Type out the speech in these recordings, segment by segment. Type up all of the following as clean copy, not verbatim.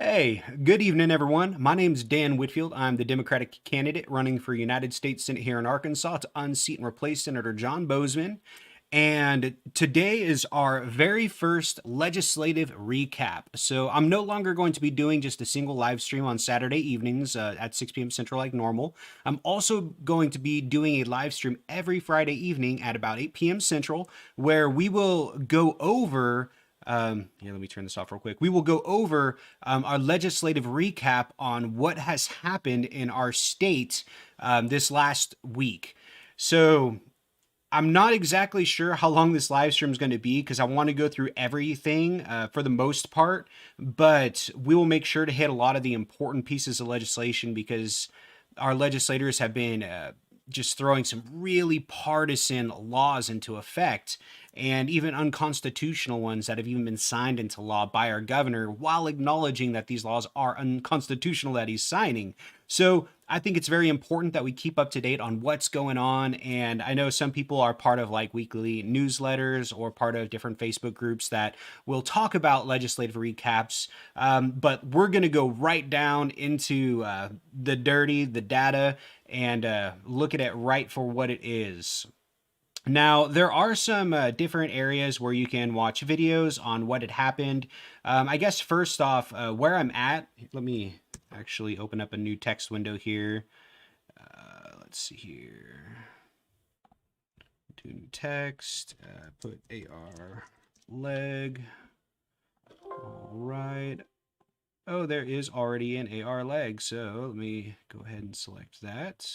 Hey, good evening, everyone. My name's Dan Whitfield. I'm the Democratic candidate running for United States Senate here in Arkansas to unseat and replace Senator John Bozeman. And today is our very first legislative recap. So I'm no longer going to be doing just a single live stream on Saturday evenings at 6 p.m. Central like normal. I'm also going to be doing a live stream every Friday evening at about 8 p.m. Central, where we will go over let me turn this off real quick. We will go over our legislative recap on what has happened in our state this last week. So I'm not exactly sure how long this live stream is going to be because I want to go through everything for the most part, but we will make sure to hit a lot of the important pieces of legislation because our legislators have been just throwing some really partisan laws into effect and even unconstitutional ones that have even been signed into law by our governor while acknowledging that these laws are unconstitutional that he's signing. So I think it's very important that we keep up to date on what's going on. And I know some people are part of like weekly newsletters or part of different Facebook groups that will talk about legislative recaps. But we're going to go right down into the data, and look at it right for what it is. Now, there are some different areas where you can watch videos on what had happened. I guess first off, where I'm at, let me actually open up a new text window here. Let's see here. Do new text, put AR leg. All right. Oh, there is already an AR leg, so let me go ahead and select that.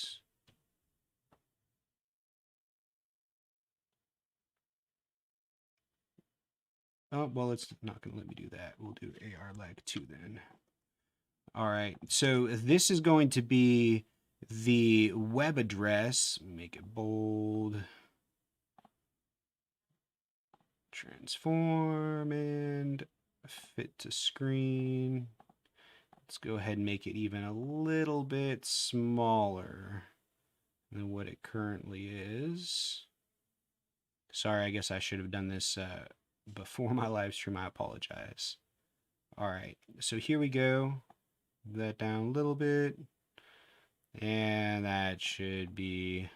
Oh, well, it's not going to let me do that. We'll do AR leg 2 then. All right, so this is going to be the web address. Make it bold. Transform and fit to screen. Let's go ahead and make it even a little bit smaller than what it currently is. Sorry, I guess I should have done this before my live stream. I apologize. All right, so here we go. That down a little bit. And that should be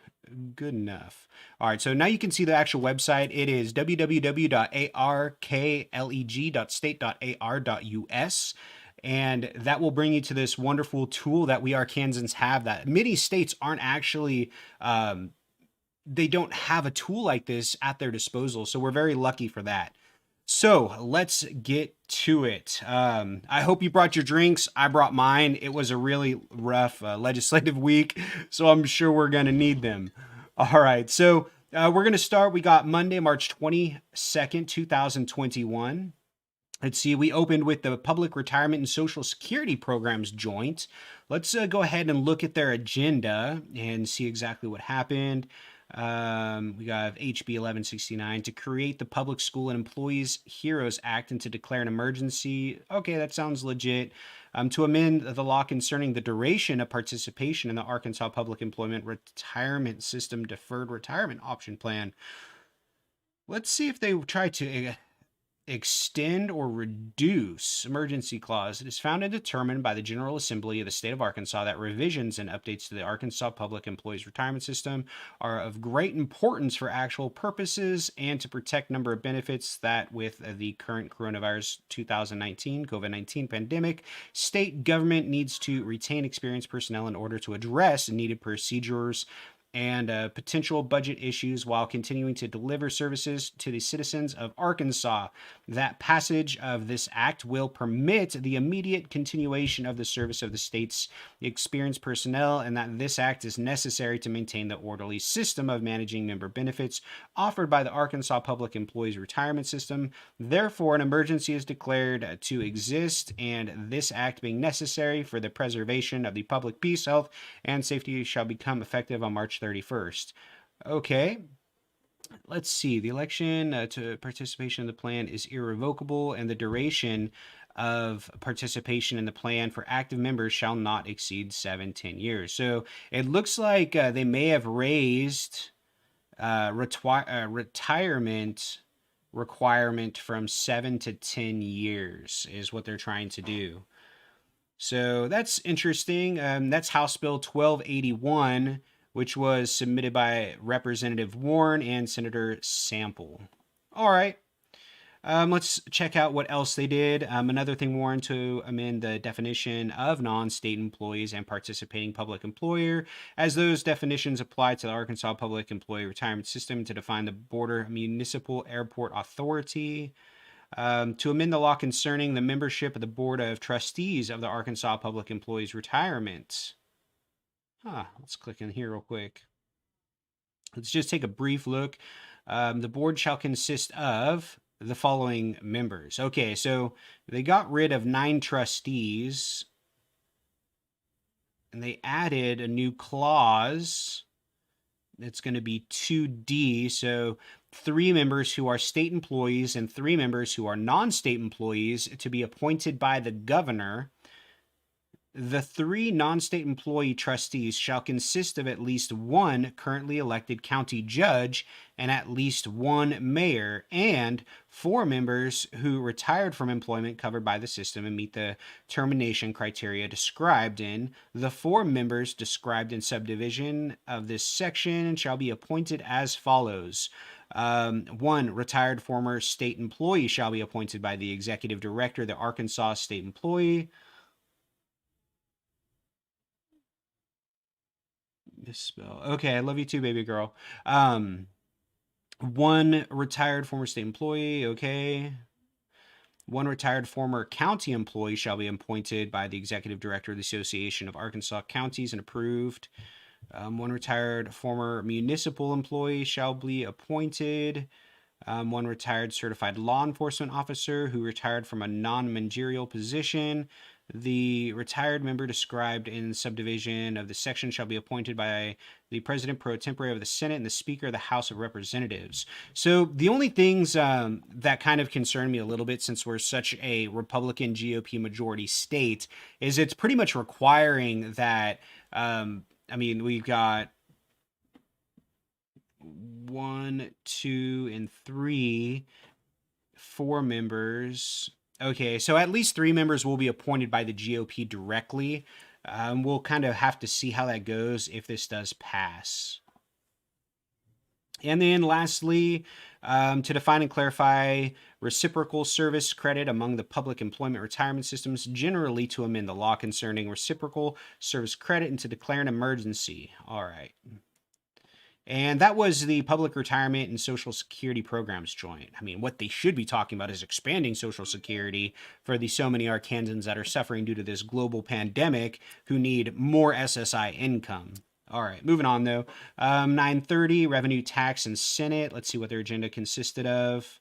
good enough. All right, so now you can see the actual website. It is www.arkleg.state.ar.us. And that will bring you to this wonderful tool that we Arkansans have that many states aren't actually, they don't have a tool like this at their disposal. So we're very lucky for that. So let's get to it. I hope you brought your drinks. I brought mine. It was a really rough legislative week, so I'm sure we're going to need them. All right, so we're going to start. We got Monday, March 22nd, 2021. Let's see, we opened with the Public Retirement and Social Security Programs joint. Let's go ahead and look at their agenda and see exactly what happened. We got HB 1169 to create the Public School and Employees Heroes Act and to declare an emergency. Okay, that sounds legit. To amend the law concerning the duration of participation in the Arkansas Public Employment Retirement System Deferred Retirement Option Plan. Let's see if they try to extend or reduce emergency clause. It is found and determined by the General Assembly of the State of Arkansas that revisions and updates to the Arkansas Public Employees Retirement System are of great importance for actual purposes and to protect number of benefits that with the current coronavirus 2019 COVID-19 pandemic, state government needs to retain experienced personnel in order to address needed procedures and potential budget issues while continuing to deliver services to the citizens of Arkansas. That passage of this act will permit the immediate continuation of the service of the state's experienced personnel, and that this act is necessary to maintain the orderly system of managing member benefits offered by the Arkansas Public Employees Retirement System. Therefore, an emergency is declared to exist, and this act being necessary for the preservation of the public peace, health, and safety shall become effective on March 31st. Okay. Let's see. The election to participation in the plan is irrevocable, and the duration of participation in the plan for active members shall not exceed 10 years. So it looks like they may have raised retirement requirement from 7 to 10 years is what they're trying to do. So that's interesting. That's House Bill 1281, which was submitted by Representative Warren and Senator Sample. All right. Let's check out what else they did. Another thing, Warren, to amend the definition of non-state employees and participating public employer, as those definitions apply to the Arkansas Public Employee Retirement System, to define the Border Municipal Airport Authority. To amend the law concerning the membership of the Board of Trustees of the Arkansas Public Employees Retirement. Let's click in here real quick. Let's just take a brief look. The board shall consist of the following members. Okay, so they got rid of 9 trustees and they added a new clause. It's going to be 2D. So 3 members who are state employees and 3 members who are non-state employees to be appointed by the governor. The 3 non-state employee trustees shall consist of at least 1 currently elected county judge and at least 1 mayor, and 4 members who retired from employment covered by the system and meet the termination criteria described in the 4 members described in subdivision of this section shall be appointed as follows. 1 retired former state employee shall be appointed by the executive director of the Arkansas State Employee. Misspell. Okay, I love you too, baby girl. 1 retired former state employee. Okay. 1 retired former county employee shall be appointed by the executive director of the Association of Arkansas Counties and approved. 1 retired former municipal employee shall be appointed. 1 retired certified law enforcement officer who retired from a non-managerial position. The retired member described in subdivision of the section shall be appointed by the president pro tempore of the Senate and the Speaker of the House of Representatives. So the only things that kind of concern me a little bit, since we're such a Republican GOP majority state, is it's pretty much requiring that, we've got 1, 2, and 3, 4 members. Okay, so at least 3 members will be appointed by the GOP directly. We'll kind of have to see how that goes if this does pass. And then lastly, to define and clarify reciprocal service credit among the public employment retirement systems, generally to amend the law concerning reciprocal service credit and to declare an emergency. All right. And that was the Public Retirement and Social Security Programs joint. I mean, what they should be talking about is expanding Social Security for the so many Arkansans that are suffering due to this global pandemic who need more SSI income. All right, moving on though. 930, Revenue Tax and Senate. Let's see what their agenda consisted of.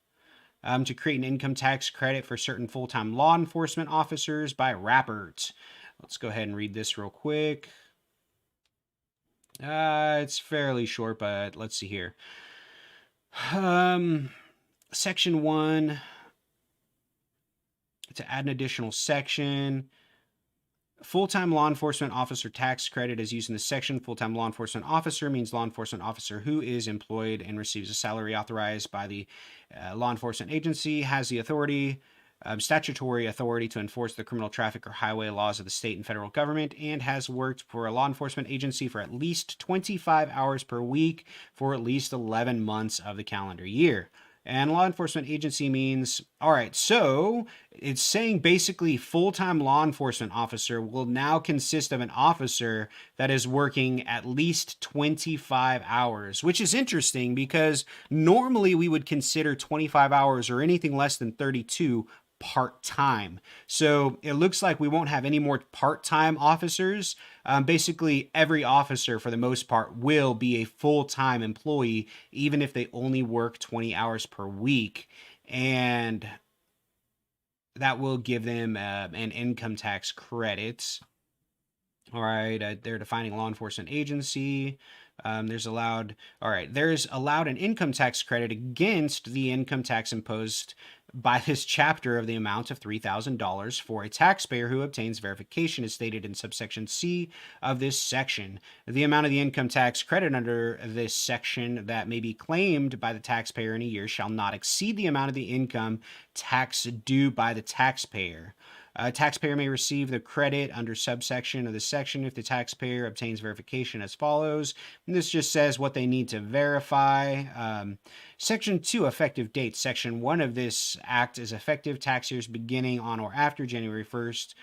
To create an income tax credit for certain full-time law enforcement officers by Rappert. Let's go ahead and read this real quick. It's fairly short, but let's see here. Section 1, to add an additional section. Full-time law enforcement officer tax credit is used in this section. Full-time law enforcement officer means law enforcement officer who is employed and receives a salary authorized by the law enforcement agency, has the authority, statutory authority to enforce the criminal traffic or highway laws of the state and federal government, and has worked for a law enforcement agency for at least 25 hours per week for at least 11 months of the calendar year. And law enforcement agency means, all right, so it's saying basically full-time law enforcement officer will now consist of an officer that is working at least 25 hours, which is interesting because normally we would consider 25 hours or anything less than 32 part-time. So it looks like we won't have any more part-time officers. Basically, every officer, for the most part, will be a full-time employee, even if they only work 20 hours per week. And that will give them an income tax credit. All right, they're defining law enforcement agency. There's allowed an income tax credit against the income tax imposed by this chapter of the amount of $3,000 for a taxpayer who obtains verification as stated in subsection C of this section. The amount of the income tax credit under this section that may be claimed by the taxpayer in a year shall not exceed the amount of the income tax due by the taxpayer. A taxpayer may receive the credit under subsection of the section if the taxpayer obtains verification as follows. And this just says what they need to verify. Section 2, effective date. Section 1 of this act is effective tax years beginning on or after January 1st,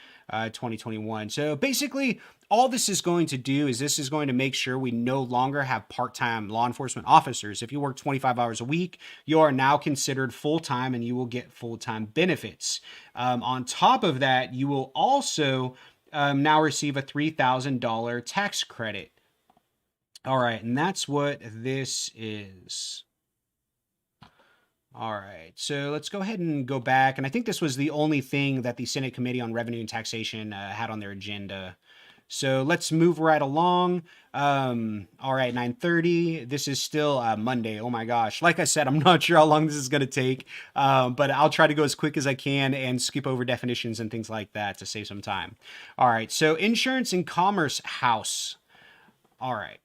2021. So basically, all this is going to do is this is going to make sure we no longer have part-time law enforcement officers. If you work 25 hours a week, you are now considered full-time and you will get full-time benefits. On top of that, you will also now receive a $3,000 tax credit. All right, and that's what this is. All right, so let's go ahead and go back. And I think this was the only thing that the Senate Committee on Revenue and Taxation had on their agenda. So let's move right along. All right, 9:30. This is still Monday. Oh my gosh. Like I said, I'm not sure how long this is going to take, but I'll try to go as quick as I can and skip over definitions and things like that to save some time. All right, so Insurance and Commerce House. All right.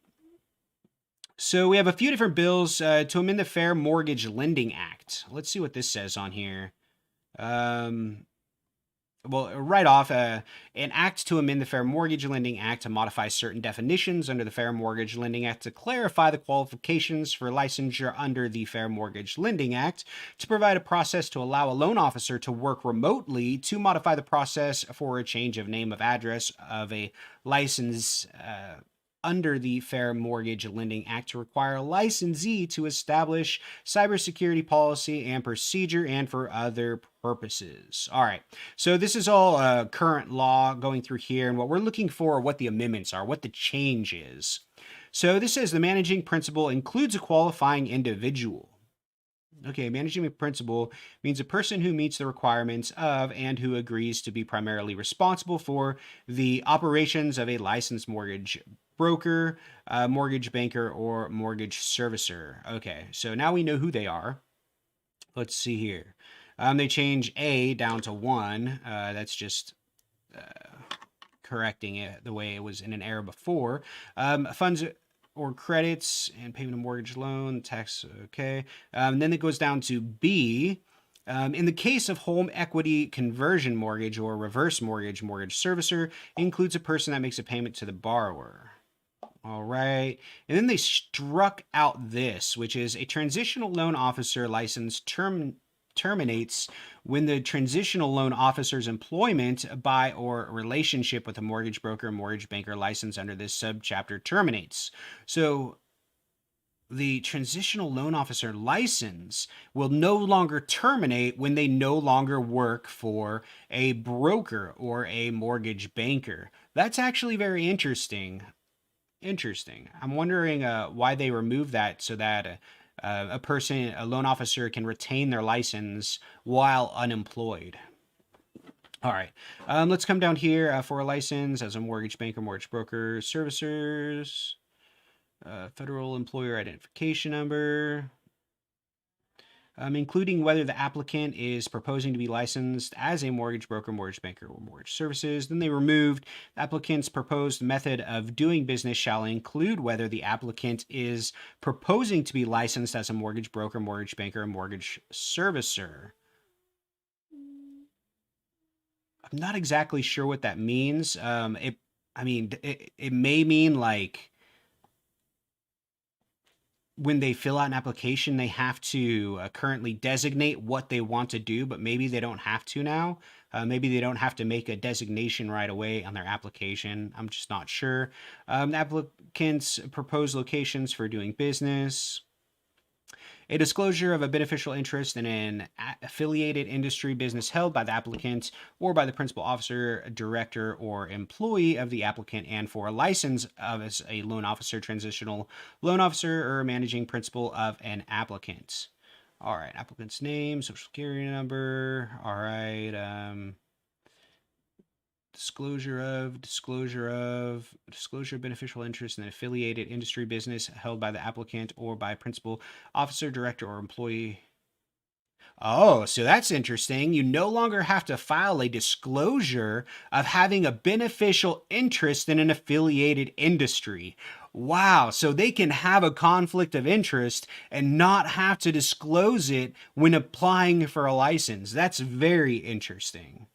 So we have a few different bills to amend the Fair Mortgage Lending Act. Let's see what this says on here. Well, right off, an act to amend the Fair Mortgage Lending Act to modify certain definitions under the Fair Mortgage Lending Act to clarify the qualifications for licensure under the Fair Mortgage Lending Act, to provide a process to allow a loan officer to work remotely, to modify the process for a change of name of address of a license under the Fair Mortgage Lending Act to require a licensee to establish cybersecurity policy and procedure and for other purposes. All right, so this is all current law going through here, and what we're looking for are what the amendments are, what the change is. So this says the managing principal includes a qualifying individual. Okay, managing principal means a person who meets the requirements of and who agrees to be primarily responsible for the operations of a licensed mortgage broker, mortgage banker, or mortgage servicer. Okay, so now we know who they are. Let's see here. They change A down to 1. That's just correcting it the way it was in an error before. Funds or credits and payment of mortgage loan, tax, okay. Then it goes down to B. In the case of home equity conversion mortgage or reverse mortgage, mortgage servicer includes a person that makes a payment to the borrower. All right. And then they struck out this, which is a transitional loan officer license terminates when the transitional loan officer's employment by or relationship with a mortgage broker or mortgage banker license under this subchapter terminates. So the transitional loan officer license will no longer terminate when they no longer work for a broker or a mortgage banker. That's actually very interesting. I'm wondering why they removed that so that a loan officer can retain their license while unemployed. All right, let's come down here for a license as a mortgage banker, mortgage broker, servicers, federal employer identification number, including whether the applicant is proposing to be licensed as a mortgage broker, mortgage banker, or mortgage services. Then they removed the applicant's proposed method of doing business shall include whether the applicant is proposing to be licensed as a mortgage broker, mortgage banker, or mortgage servicer. I'm not exactly sure what that means. It may mean like when they fill out an application, they have to currently designate what they want to do, but maybe they don't have to now. Maybe they don't have to make a designation right away on their application. I'm just not sure. Applicants propose locations for doing business. A disclosure of a beneficial interest in an affiliated industry business held by the applicant or by the principal officer, director, or employee of the applicant, and for a license as a loan officer, transitional loan officer, or managing principal of an applicant. All right, applicant's name, social security number. All right, disclosure of beneficial interest in an affiliated industry business held by the applicant or by principal officer, director, or employee. Oh, so that's interesting. You no longer have to file a disclosure of having a beneficial interest in an affiliated industry. Wow, so they can have a conflict of interest and not have to disclose it when applying for a license. That's very interesting.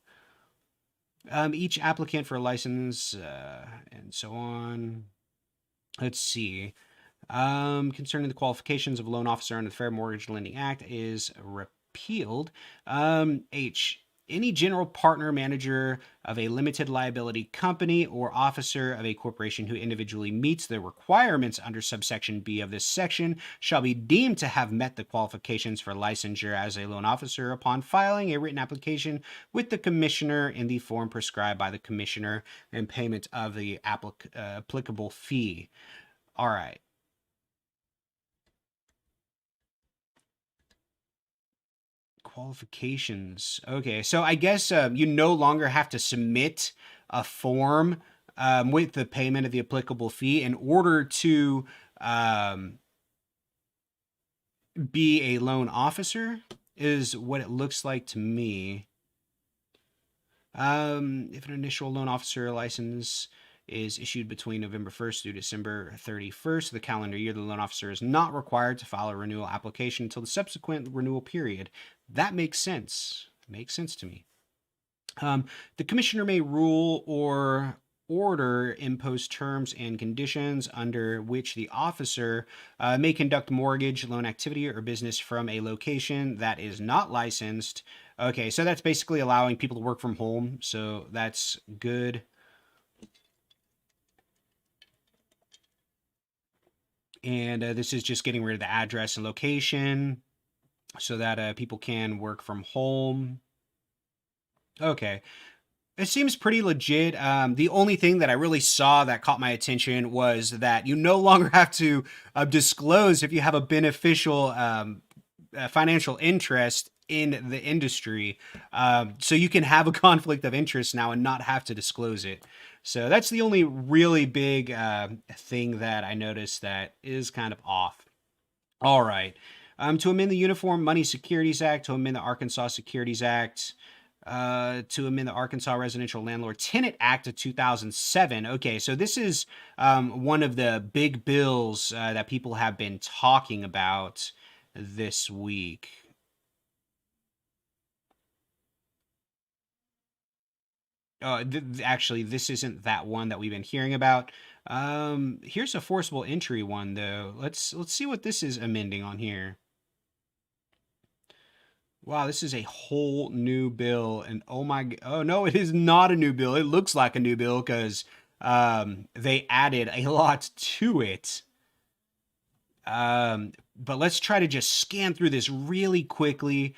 Each applicant for a license and so on. Let's see. Concerning the qualifications of a loan officer under the Fair Mortgage Lending Act is repealed. H. Any general partner, manager of a limited liability company, or officer of a corporation who individually meets the requirements under subsection B of this section shall be deemed to have met the qualifications for licensure as a loan officer upon filing a written application with the commissioner in the form prescribed by the commissioner and payment of the applicable fee. All right. Qualifications. Okay, so I guess you no longer have to submit a form with the payment of the applicable fee in order to um, be a loan officer, is what it looks like to me. If an initial loan officer license is issued between November 1st through December 31st of the calendar year, the loan officer is not required to file a renewal application until the subsequent renewal period. That makes sense. Makes sense to me. The commissioner may rule or order impose terms and conditions under which the officer may conduct mortgage loan activity or business from a location that is not licensed. Okay, so that's basically allowing people to work from home, so that's good. And this is just getting rid of the address and location so that people can work from home. Okay. It seems pretty legit. The only thing that I really saw that caught my attention was that you no longer have to disclose if you have a beneficial financial interest in the industry. So you can have a conflict of interest now and not have to disclose it. So that's the only really big thing that I noticed that is kind of off. All right. To amend the Uniform Money Securities Act, to amend the Arkansas Securities Act, to amend the Arkansas Residential Landlord Tenant Act of 2007. Okay, so this is one of the big bills that people have been talking about this week. Actually, this isn't that one that we've been hearing about. Here's a forcible entry one though. Let's see what this is amending on here. Wow, this is a whole new bill, and oh no, it is not a new bill. It looks like a new bill because they added a lot to it. But let's try to just scan through this really quickly.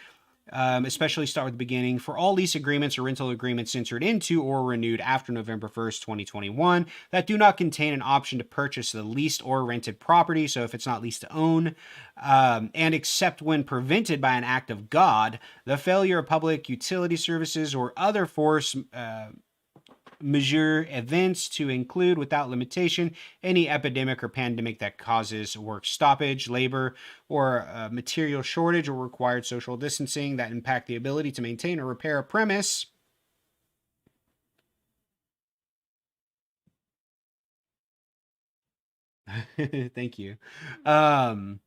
Especially start with the beginning. For all lease agreements or rental agreements entered into or renewed after November 1st, 2021, that do not contain an option to purchase the leased or rented property, so if it's not leased to own, and except when prevented by an act of God, the failure of public utility services or other force majeure events to include without limitation any epidemic or pandemic that causes work stoppage, labor, or material shortage or required social distancing that impact the ability to maintain or repair a premise. Thank you. Um,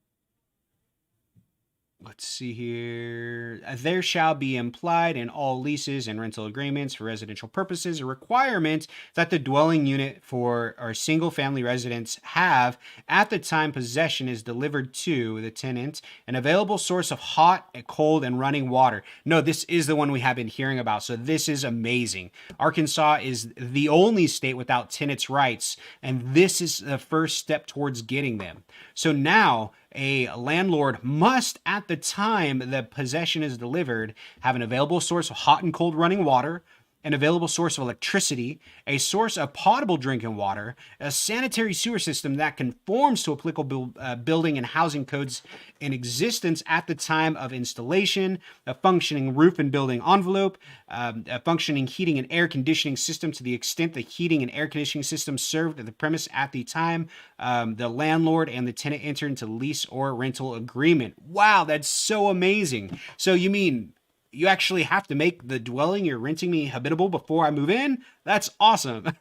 Let's see here. There shall be implied in all leases and rental agreements for residential purposes a requirement that the dwelling unit for our single family residents have, at the time possession is delivered to the tenant, an available source of hot, cold, and running water. No, this is the one we have been hearing about. So this is amazing. Arkansas is the only state without tenants' rights, and this is the first step towards getting them. So now, a landlord must, at the time the possession is delivered, have an available source of hot and cold running water, an available source of electricity, a source of potable drinking water, a sanitary sewer system that conforms to applicable building and housing codes in existence at the time of installation, a functioning roof and building envelope, a functioning heating and air conditioning system to the extent the heating and air conditioning system served the premise at the time the landlord and the tenant enter into lease or rental agreement. Wow, that's so amazing. So you mean you actually have to make the dwelling you're renting me habitable before I move in? That's awesome.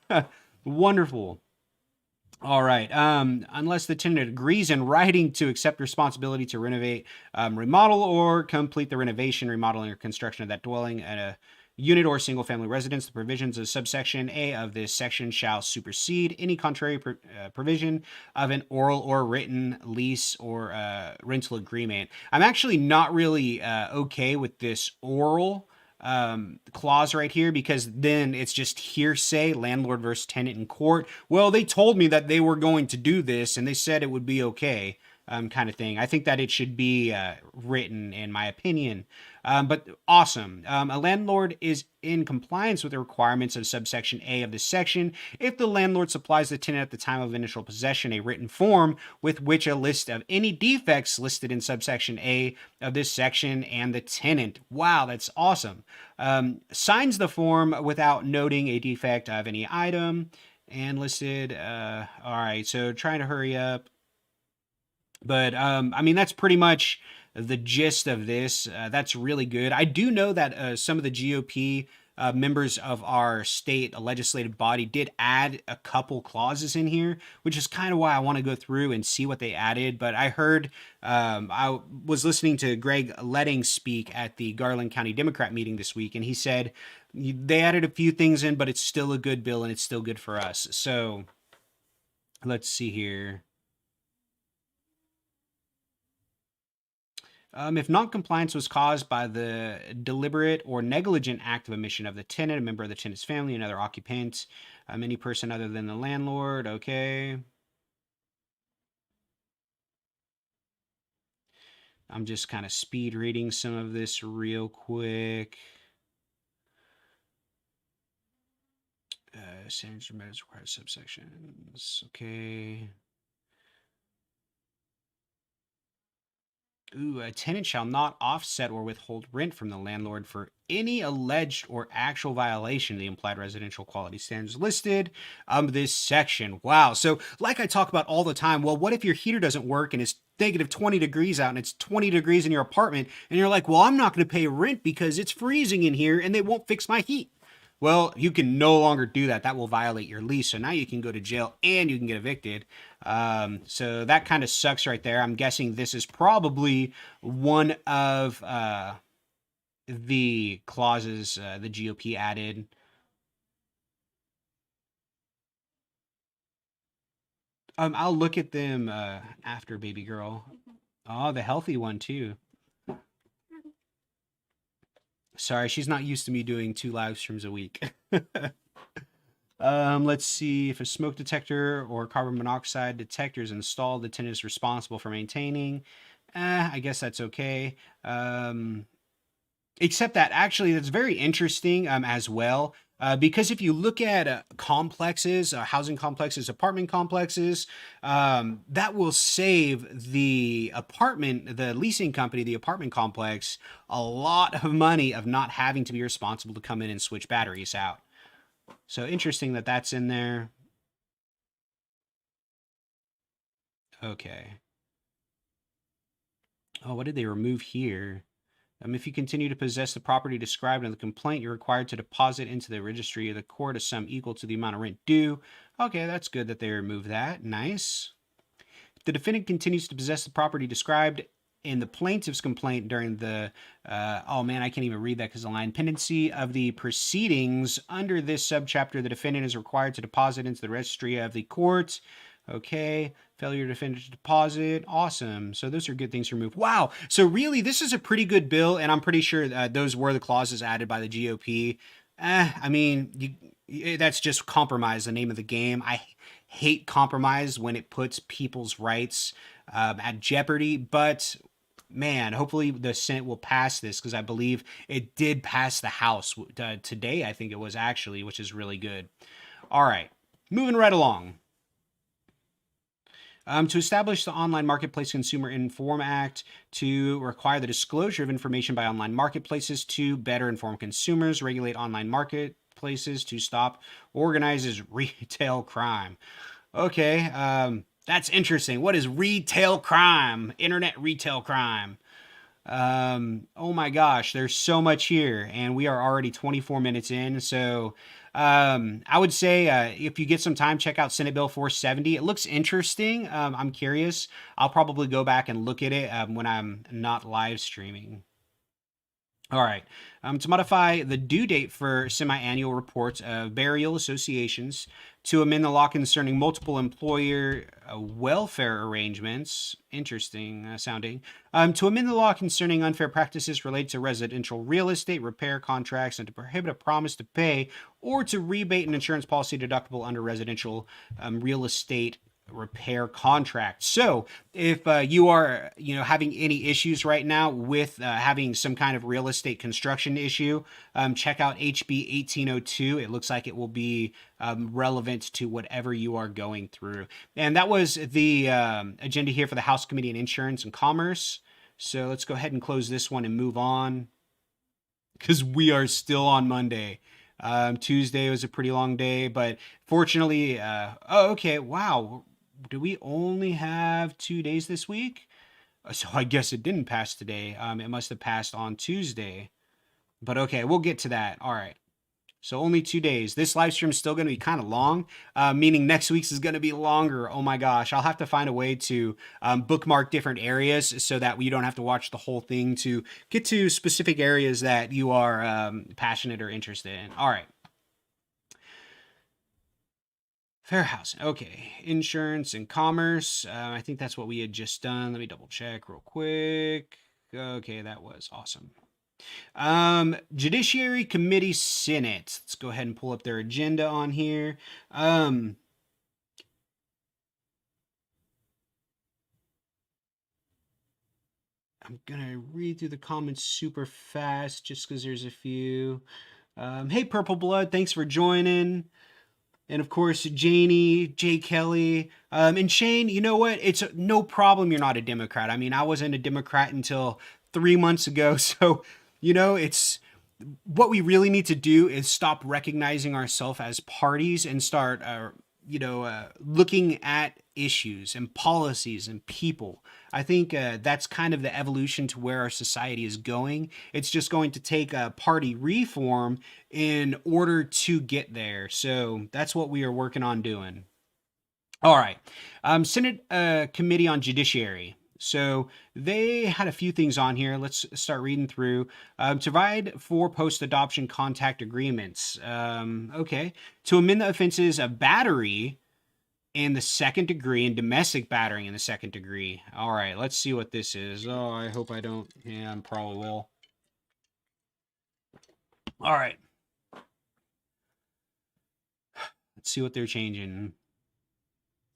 Wonderful. All right. Unless the tenant agrees in writing to accept responsibility to renovate, remodel, or complete the renovation, remodeling, or construction of that dwelling, unit or single family residence. The provisions of subsection A of this section shall supersede any contrary provision of an oral or written lease or rental agreement. I'm actually not really okay with this oral clause right here, because then it's just hearsay, landlord versus tenant in court. Well, they told me that they were going to do this and they said it would be okay. Kind of thing. I think that it should be written, in my opinion. But awesome. A landlord is in compliance with the requirements of subsection A of this section if the landlord supplies the tenant at the time of initial possession a written form with which a list of any defects listed in subsection A of this section and the tenant, wow, that's awesome, signs the form without noting a defect of any item and listed. All right, so trying to hurry up. But I mean, that's pretty much the gist of this. That's really good. I do know that some of the GOP members of our state legislative body did add a couple clauses in here, which is kind of why I want to go through and see what they added. But I heard, I was listening to Greg Letting speak at the Garland County Democrat meeting this week, and he said they added a few things in, but it's still a good bill and it's still good for us. So let's see here. If non-compliance was caused by the deliberate or negligent act of omission of the tenant, a member of the tenant's family, another occupant, any person other than the landlord, okay. I'm just kind of speed reading some of this real quick. Standards or methods required subsections, okay. Ooh, a tenant shall not offset or withhold rent from the landlord for any alleged or actual violation of the implied residential quality standards listed this section. Wow. So like I talk about all the time, well, what if your heater doesn't work and it's negative 20 degrees out and it's 20 degrees in your apartment and you're like, well, I'm not going to pay rent because it's freezing in here and they won't fix my heat. Well, you can no longer do that. That will violate your lease. So now you can go to jail and you can get evicted. So that kind of sucks right there. I'm guessing this is probably one of the clauses the GOP added. I'll look at them after, baby girl. Oh, the healthy one too. Sorry, she's not used to me doing 2 live streams a week. Let's see. If a smoke detector or carbon monoxide detector is installed, the tenant is responsible for maintaining. I guess that's okay. Except that actually that's very interesting as well. Because if you look at complexes, housing complexes, apartment complexes, that will save the leasing company, the apartment complex, a lot of money of not having to be responsible to come in and switch batteries out. So interesting that that's in there. Okay. Oh, what did they remove here? If you continue to possess the property described in the complaint, you're required to deposit into the registry of the court a sum equal to the amount of rent due. Okay, that's good that they removed that. Nice. If the defendant continues to possess the property described in the plaintiff's complaint during the, oh man, I can't even read that because the line, pendency of the proceedings under this subchapter, the defendant is required to deposit into the registry of the court. Okay, failure to defend to deposit. Awesome. So those are good things to remove. Wow. So really, this is a pretty good bill, and I'm pretty sure those were the clauses added by the GOP. I mean, that's just compromise, the name of the game. I hate compromise when it puts people's rights at jeopardy, but man, hopefully the Senate will pass this, because I believe it did pass the House today, I think it was actually, which is really good. All right, moving right along. To establish the Online Marketplace Consumer Inform Act, to require the disclosure of information by online marketplaces to better inform consumers, regulate online marketplaces to stop organized retail crime. Okay, that's interesting. What is retail crime? Internet retail crime. Oh my gosh, there's so much here, and we are already 24 minutes in. So I would say if you get some time, check out Senate Bill 470. It looks interesting. I'm curious. I'll probably go back and look at it when I'm not live streaming. All right. To modify the due date for semi-annual reports of burial associations, to amend the law concerning multiple employer welfare arrangements, interesting sounding, to amend the law concerning unfair practices related to residential real estate repair contracts, and to prohibit a promise to pay or to rebate an insurance policy deductible under residential real estate repair contract. So if you are having any issues right now with having some kind of real estate construction issue, check out HB 1802. It looks like it will be relevant to whatever you are going through. And that was the agenda here for the House Committee on Insurance and Commerce. So let's go ahead and close this one and move on, because we are still on Monday. Tuesday was a pretty long day, but fortunately, oh, okay, wow. Do we only have 2 days this week? So I guess it didn't pass today. It must have passed on Tuesday. But okay, we'll get to that. All right. So only 2 days. This live stream is still going to be kind of long, meaning next week's is going to be longer. Oh my gosh. I'll have to find a way to bookmark different areas so that you don't have to watch the whole thing to get to specific areas that you are passionate or interested in. All right. Fair housing. Okay. Insurance and commerce. I think that's what we had just done. Let me double check real quick. Okay, that was awesome. Judiciary Committee Senate. Let's go ahead and pull up their agenda on here. I'm gonna read through the comments super fast just because there's a few. Hey, Purple Blood, thanks for joining. And of course, Janie, Jay Kelly, and Shane, you know what? It's no problem you're not a Democrat. I mean, I wasn't a Democrat until 3 months ago. So, it's what we really need to do is stop recognizing ourselves as parties and start, looking at issues and policies and people. I think that's kind of the evolution to where our society is going. It's just going to take a party reform in order to get there. So that's what we are working on doing. All right. Senate Committee on Judiciary. So they had a few things on here. Let's start reading through. To provide for post-adoption contact agreements. Okay. To amend the offenses of battery in the second degree and domestic battery in the second degree. All right, let's see what this is. Oh, I hope I don't. Yeah, I probably will. All right. Let's see what they're changing.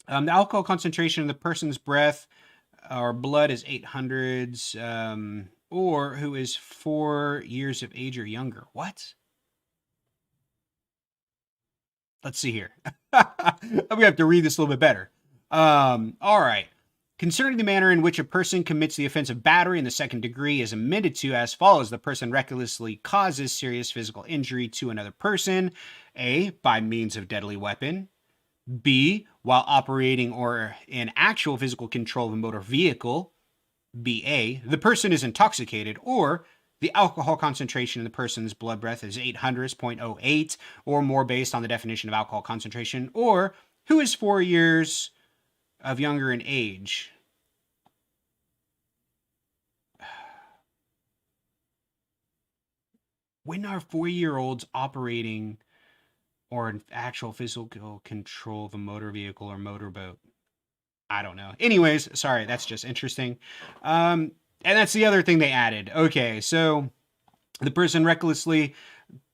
The alcohol concentration in the person's breath or blood is 800s, or who is 4 years of age or younger. What? Let's see here. I'm gonna have to read this a little bit better. All right. Concerning the manner in which a person commits the offense of battery in the second degree is amended to as follows. The person recklessly causes serious physical injury to another person. A, by means of deadly weapon. B, while operating or in actual physical control of a motor vehicle. B, the person is intoxicated, or the alcohol concentration in the person's blood breath is 800.08 or more based on the definition of alcohol concentration, or who is 4 years of younger in age. When are 4-year-olds operating or in actual physical control of a motor vehicle or motorboat? I don't know. Anyways, sorry, that's just interesting. And that's the other thing they added. Okay, so the person recklessly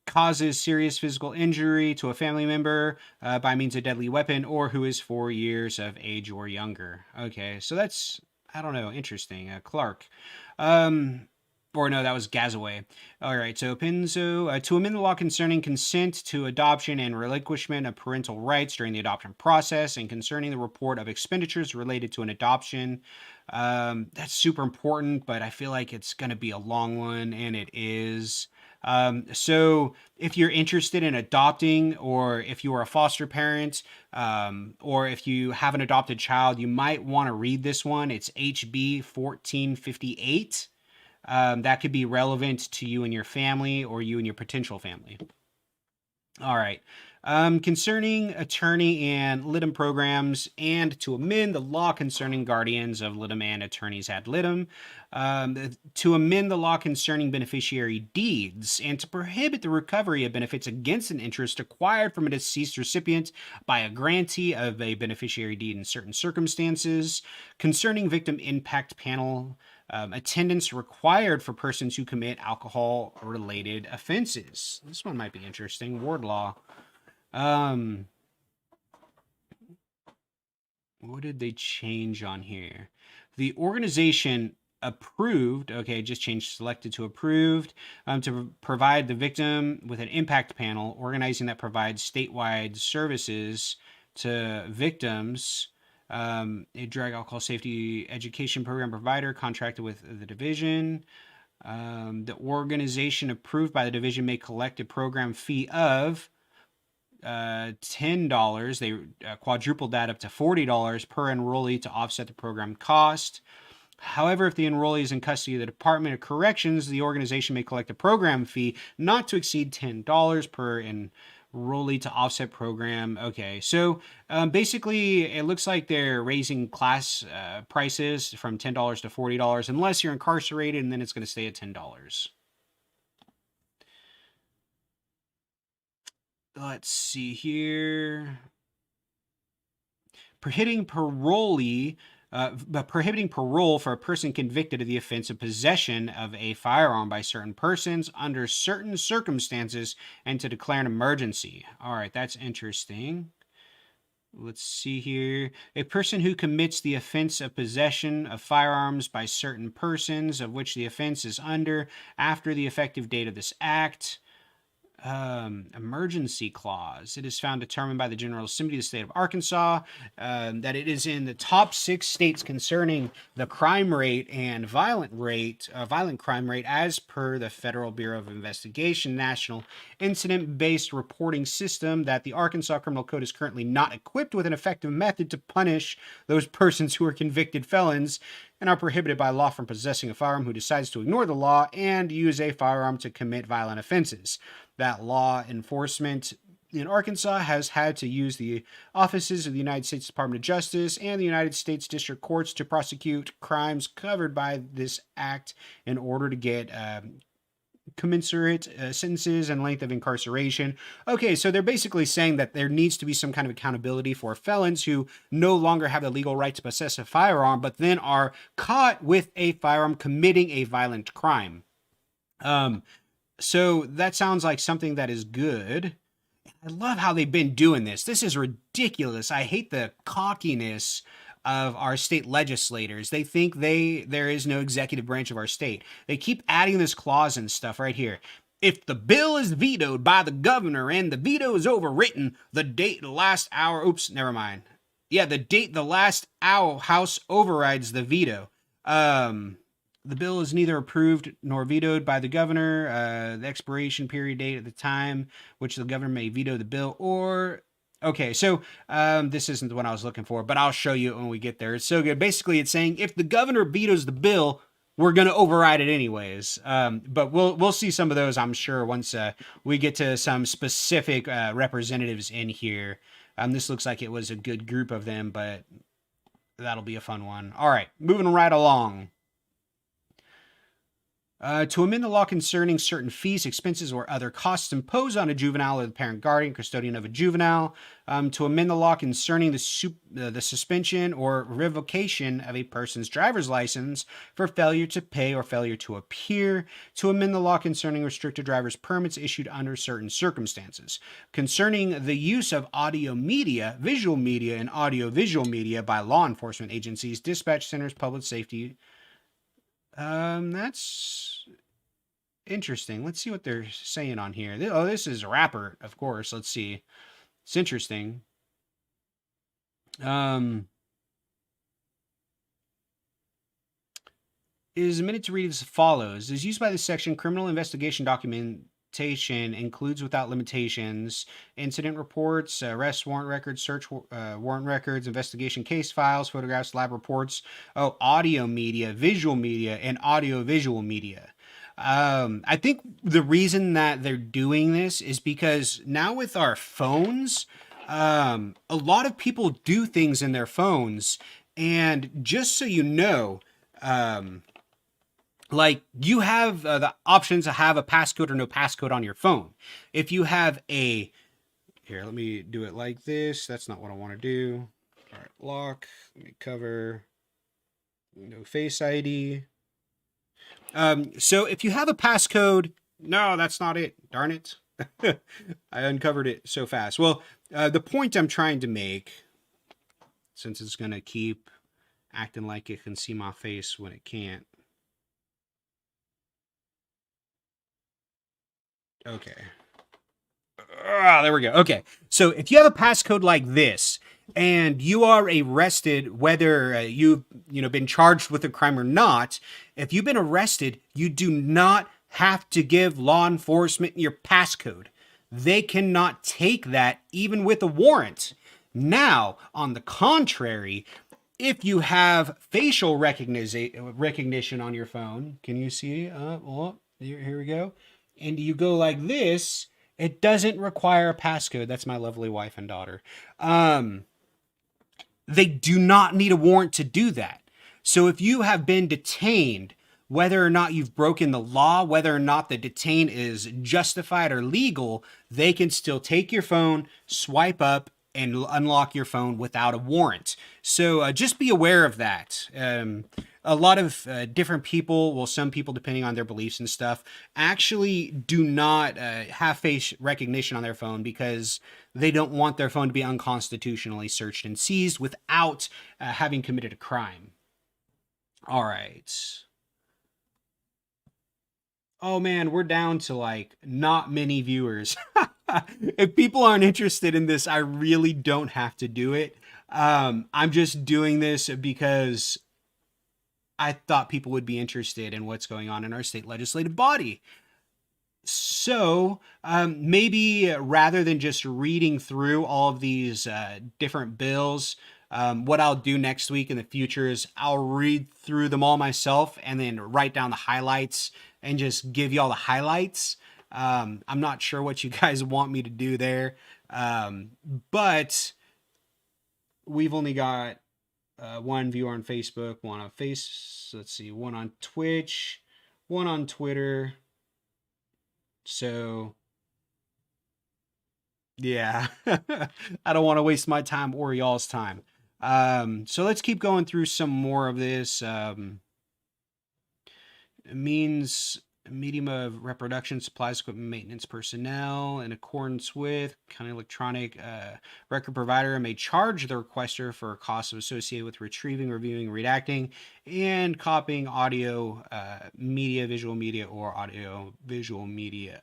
causes serious physical injury to a family member by means of deadly weapon, or who is 4 years of age or younger. Okay, so that's, I don't know, interesting. Clark. Or no, that was Gazaway. All right, so Pinzo, to amend the law concerning consent to adoption and relinquishment of parental rights during the adoption process, and concerning the report of expenditures related to an adoption. That's super important, but I feel like it's going to be a long one, and it is. So if you're interested in adopting, or if you are a foster parent, or if you have an adopted child, you might want to read this one. It's HB 1458. That could be relevant to you and your family, or you and your potential family. All right. Concerning attorney and litem programs, and to amend the law concerning guardians of litem and attorneys ad litem, to amend the law concerning beneficiary deeds, and to prohibit the recovery of benefits against an interest acquired from a deceased recipient by a grantee of a beneficiary deed in certain circumstances, concerning victim impact panel. Attendance required for persons who commit alcohol related offenses. This one might be interesting. Ward law. What did they change on here? The organization approved, okay, just changed selected to approved, to provide the victim with an impact panel, organizing that provides statewide services to victims. A drug alcohol safety education program provider contracted with the division. The organization approved by the division may collect a program fee of $10. They quadrupled that up to $40 per enrollee to offset the program cost. However, if the enrollee is in custody of the Department of Corrections, the organization may collect a program fee not to exceed $10 per enrollee to offset program. Okay, so basically, it looks like they're raising class prices from $10 to $40 unless you're incarcerated, and then it's going to stay at $10. Let's see here. Prohibiting parolee, prohibiting parole for a person convicted of the offense of possession of a firearm by certain persons under certain circumstances, and to declare an emergency. All right, that's interesting. Let's see here. A person who commits the offense of possession of firearms by certain persons of which the offense is under after the effective date of this act. Emergency clause. It is found determined by the General Assembly of the state of Arkansas that it is in the top 6 states concerning the crime rate and violent crime rate as per the Federal Bureau of Investigation National Incident-Based Reporting System, that the Arkansas Criminal Code is currently not equipped with an effective method to punish those persons who are convicted felons and are prohibited by law from possessing a firearm who decides to ignore the law and use a firearm to commit violent offenses. That law enforcement in Arkansas has had to use the offices of the United States Department of Justice and the United States District Courts to prosecute crimes covered by this act in order to get commensurate sentences and length of incarceration. Okay, so they're basically saying that there needs to be some kind of accountability for felons who no longer have the legal right to possess a firearm, but then are caught with a firearm committing a violent crime. So that sounds like something that is good. I love how they've been doing this. This is ridiculous. I hate the cockiness of our state legislators. They think there is no executive branch of our state. They keep adding this clause and stuff right here. If the bill is vetoed by the governor and the veto is overwritten, the date the last hour, oops, never mind. Yeah, the date the last hour House overrides the veto. The bill is neither approved nor vetoed by the governor. The expiration period date at the time which the governor may veto the bill, or okay, so this isn't the one I was looking for, but I'll show you when we get there. It's so good. Basically, it's saying if the governor vetoes the bill, we're going to override it anyways. But we'll see some of those, I'm sure, once we get to some specific representatives in here. This looks like it was a good group of them, but that'll be a fun one. All right, moving right along. To amend the law concerning certain fees, expenses, or other costs imposed on a juvenile or the parent, guardian, custodian of a juvenile. To amend the law concerning the suspension or revocation of a person's driver's license for failure to pay or failure to appear. To amend the law concerning restricted driver's permits issued under certain circumstances. Concerning the use of audio media, visual media, and audio-visual media by law enforcement agencies, dispatch centers, public safety. That's interesting. Let's see what they're saying on here. Oh, this is a rapper, of course. Let's see. It's interesting. It is a minute to read as follows. Is used by this section, criminal investigation documentation includes without limitations incident reports, arrest warrant records, search warrant records, investigation case files, photographs, lab reports, audio media, visual media, and audio-visual media. I think the reason that they're doing this is because now with our phones, a lot of people do things in their phones. And just so you know, um, like you have the options to have a passcode or no passcode on your phone. If you have a, here, let me do it like this. That's not what I want to do. All right, lock, let me cover, no face ID. So if you have a passcode, no, that's not it. Darn it. I uncovered it so fast. Well, the point I'm trying to make, since it's going to keep acting like it can see my face when it can't. Okay. There we go. Okay. So if you have a passcode like this and you are arrested, whether you've been charged with a crime or not, if you've been arrested, you do not have to give law enforcement your passcode. They cannot take that even with a warrant. Now, on the contrary, if you have facial recognition on your phone, can you see? Oh, here we go. And you go like this, it doesn't require a passcode. That's my lovely wife and daughter. They do not need a warrant to do that. So if you have been detained, whether or not you've broken the law, whether or not the detain is justified or legal, they can still take your phone, swipe up, and unlock your phone without a warrant. So just be aware of that. A lot of different people, well, some people, depending on their beliefs and stuff, actually do not have face recognition on their phone because they don't want their phone to be unconstitutionally searched and seized without having committed a crime. All right. Oh man, we're down to like not many viewers. If people aren't interested in this, I really don't have to do it. I'm just doing this because I thought people would be interested in what's going on in our state legislative body. So maybe rather than just reading through all of these different bills, what I'll do next week in the future is I'll read through them all myself and then write down the highlights and just give you all the highlights. I'm not sure what you guys want me to do there, but we've only got one viewer on Facebook, one on let's see, one on Twitch, one on Twitter. So yeah, I don't want to waste my time or y'all's time. So let's keep going through some more of this. Means medium of reproduction, supplies, equipment, maintenance, personnel, in accordance with county electronic record provider may charge the requester for costs associated with retrieving, reviewing, redacting, and copying audio, media, visual media, or audio visual media.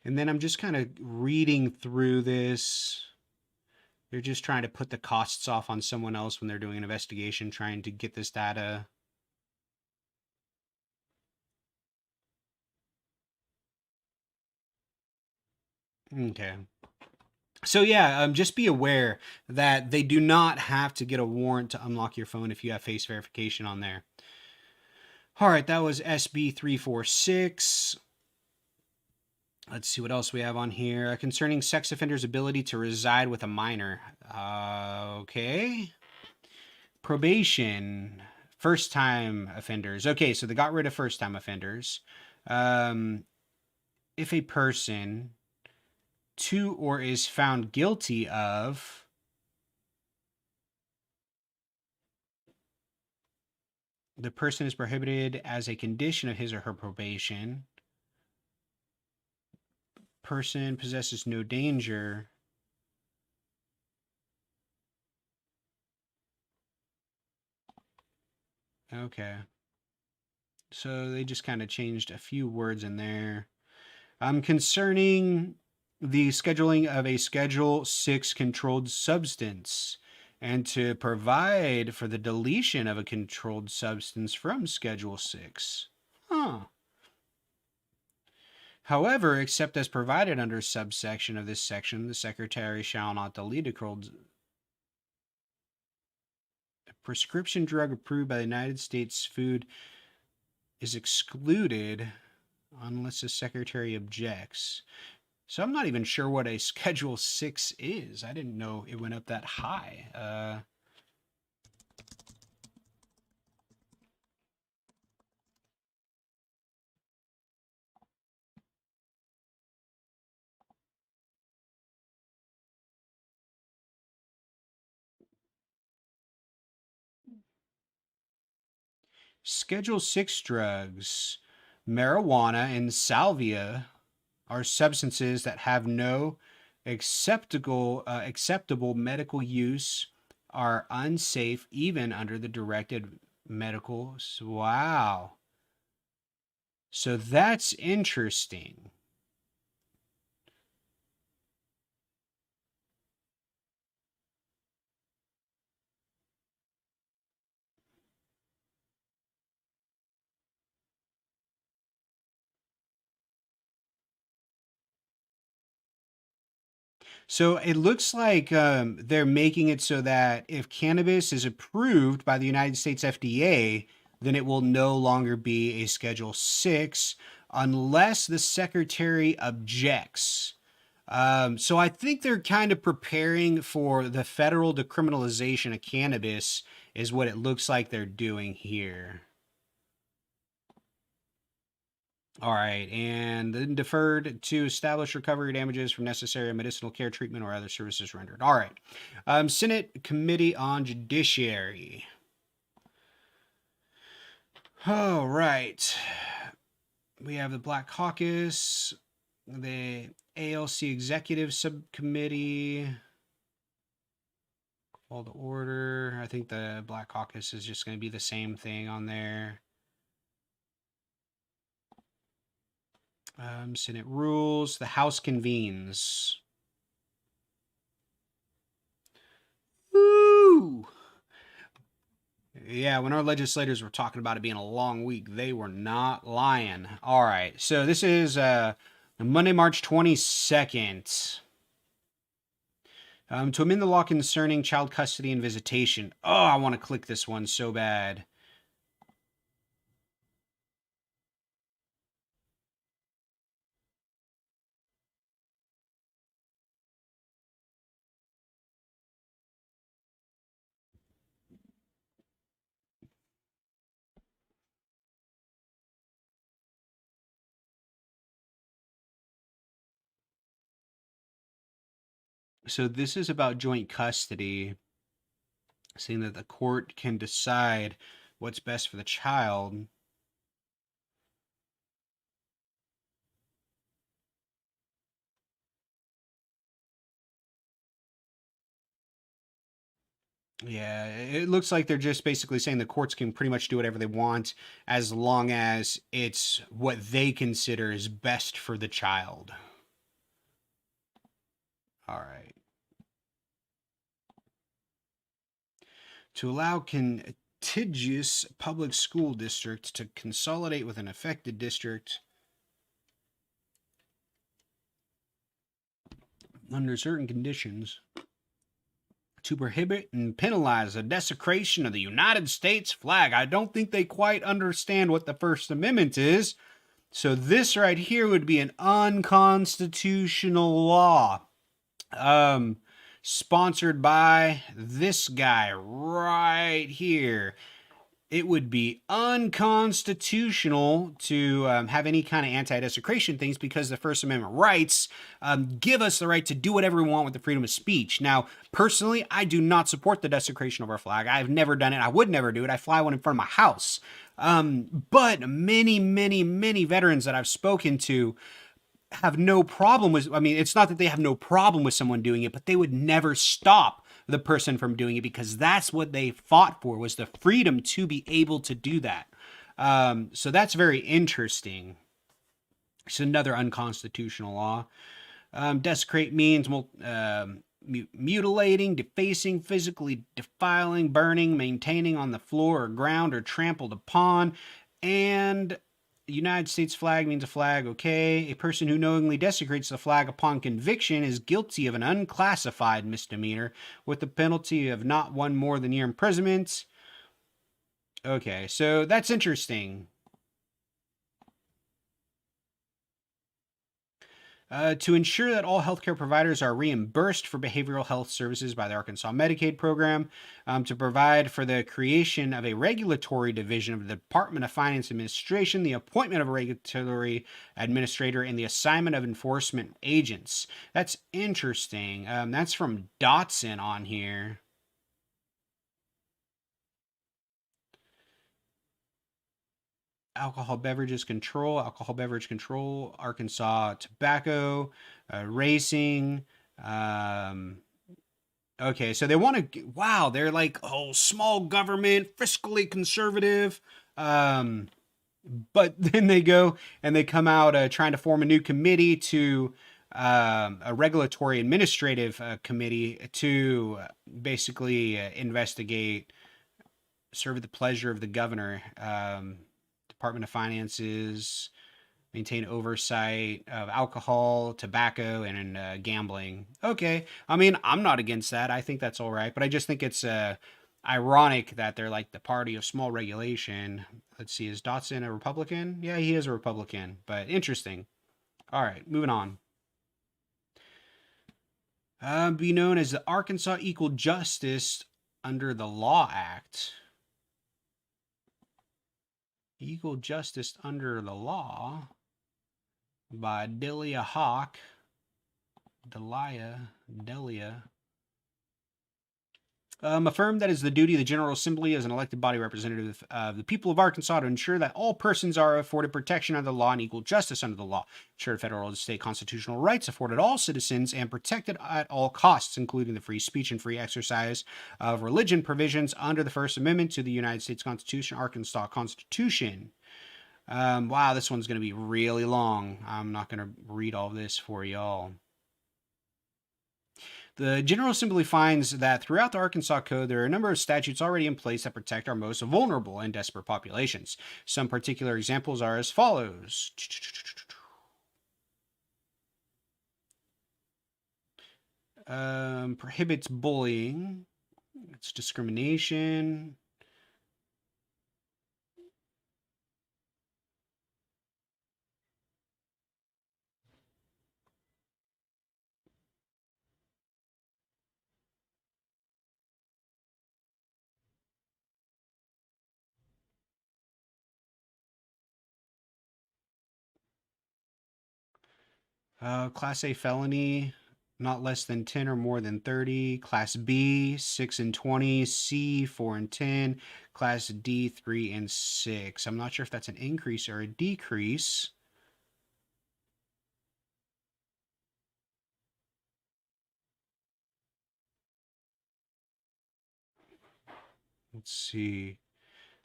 And then I'm just kind of reading through this. They're just trying to put the costs off on someone else when they're doing an investigation, trying to get this data. Okay. So yeah, just be aware that they do not have to get a warrant to unlock your phone if you have face verification on there. All right, that was SB 346. Let's see what else we have on here. Concerning sex offenders' ability to reside with a minor. Okay. Probation. First time offenders. Okay, so they got rid of first time offenders. If a person to or is found guilty of the person is prohibited as a condition of his or her probation. Person possesses no danger. Okay. So they just kind of changed a few words in there. Concerning the scheduling of a Schedule 6 controlled substance and to provide for the deletion of a controlled substance from Schedule 6. Huh. However, except as provided under subsection of this section, the secretary shall not delete a prescription drug approved by the United States Food is excluded unless the secretary objects. So I'm not even sure what a Schedule 6 is. I didn't know it went up that high. Schedule 6 drugs, marijuana and salvia, are substances that have no acceptable medical use, are unsafe even under the directed medical. Wow. So that's interesting. So it looks like they're making it so that if cannabis is approved by the United States FDA, then it will no longer be a Schedule 6 unless the secretary objects. So I think they're kind of preparing for the federal decriminalization of cannabis, is what it looks like they're doing here. All right, and then deferred to establish recovery damages from necessary medicinal care, treatment, or other services rendered. All right, Senate Committee on Judiciary. All right, we have the Black Caucus, the ALC Executive Subcommittee. Call to order. I think the Black Caucus is just going to be the same thing on there. Senate rules. The House convenes. Woo! Yeah, when our legislators were talking about it being a long week, they were not lying. All right, so this is Monday, March 22nd. To amend the law concerning child custody and visitation. Oh, I want to click this one so bad. So this is about joint custody, saying that the court can decide what's best for the child. Yeah, it looks like they're just basically saying the courts can pretty much do whatever they want as long as it's what they consider is best for the child. All right. To allow contiguous public school districts to consolidate with an affected district under certain conditions, to prohibit and penalize the desecration of the United States flag. I don't think they quite understand what the First Amendment is. So this right here would be an unconstitutional law. Sponsored by this guy right here. It would be unconstitutional to have any kind of anti-desecration things because the First Amendment rights give us the right to do whatever we want with the freedom of speech. Now, personally, I do not support the desecration of our flag. I've never done it. I would never do it. I fly one in front of my house. But many veterans that I've spoken to have no problem with, I mean, it's not that they have no problem with someone doing it, but they would never stop the person from doing it because that's what they fought for, was the freedom to be able to do that. So that's very interesting. It's another unconstitutional law. Desecrate means mutilating, defacing, physically defiling, burning, maintaining on the floor or ground or trampled upon, and United States flag means a flag, okay. A person who knowingly desecrates the flag upon conviction is guilty of an unclassified misdemeanor with the penalty of not one more than year imprisonment. Okay, so that's interesting. To ensure that all healthcare providers are reimbursed for behavioral health services by the Arkansas Medicaid program, to provide for the creation of a regulatory division of the Department of Finance Administration, the appointment of a regulatory administrator, and the assignment of enforcement agents. That's interesting. That's from Dotson on here. Alcohol beverage control, Arkansas tobacco, racing. Um, okay, so they want to. Wow, they're like small government, fiscally conservative. Um, but then they go and they come out trying to form a new committee to a regulatory administrative committee to basically investigate, serve at the pleasure of the governor. Department of Finances, maintain oversight of alcohol, tobacco, and gambling. Okay, I mean, I'm not against that. I think that's all right, but I just think it's ironic that they're like the party of small regulation. Let's see, is Dotson a Republican? Yeah, he is a Republican, but interesting. All right, moving on. Be known as the Arkansas Equal Justice under the Law Act. Equal Justice under the Law by Delia Hawk. Delia. Affirmed that it is the duty of the General Assembly as an elected body representative of the people of Arkansas to ensure that all persons are afforded protection under the law and equal justice under the law, ensure federal and state constitutional rights afforded all citizens and protected at all costs, including the free speech and free exercise of religion provisions under the First Amendment to the United States Constitution, Arkansas Constitution. Wow, this one's going to be really long. I'm not going to read all this for y'all. The General Assembly finds that throughout the Arkansas Code, there are a number of statutes already in place that protect our most vulnerable and desperate populations. Some particular examples are as follows. Prohibits bullying. It's discrimination. Class A felony, not less than 10 or more than 30. Class B, 6 and 20. C, 4 and 10. Class D, 3 and 6. I'm not sure if that's an increase or a decrease. Let's see.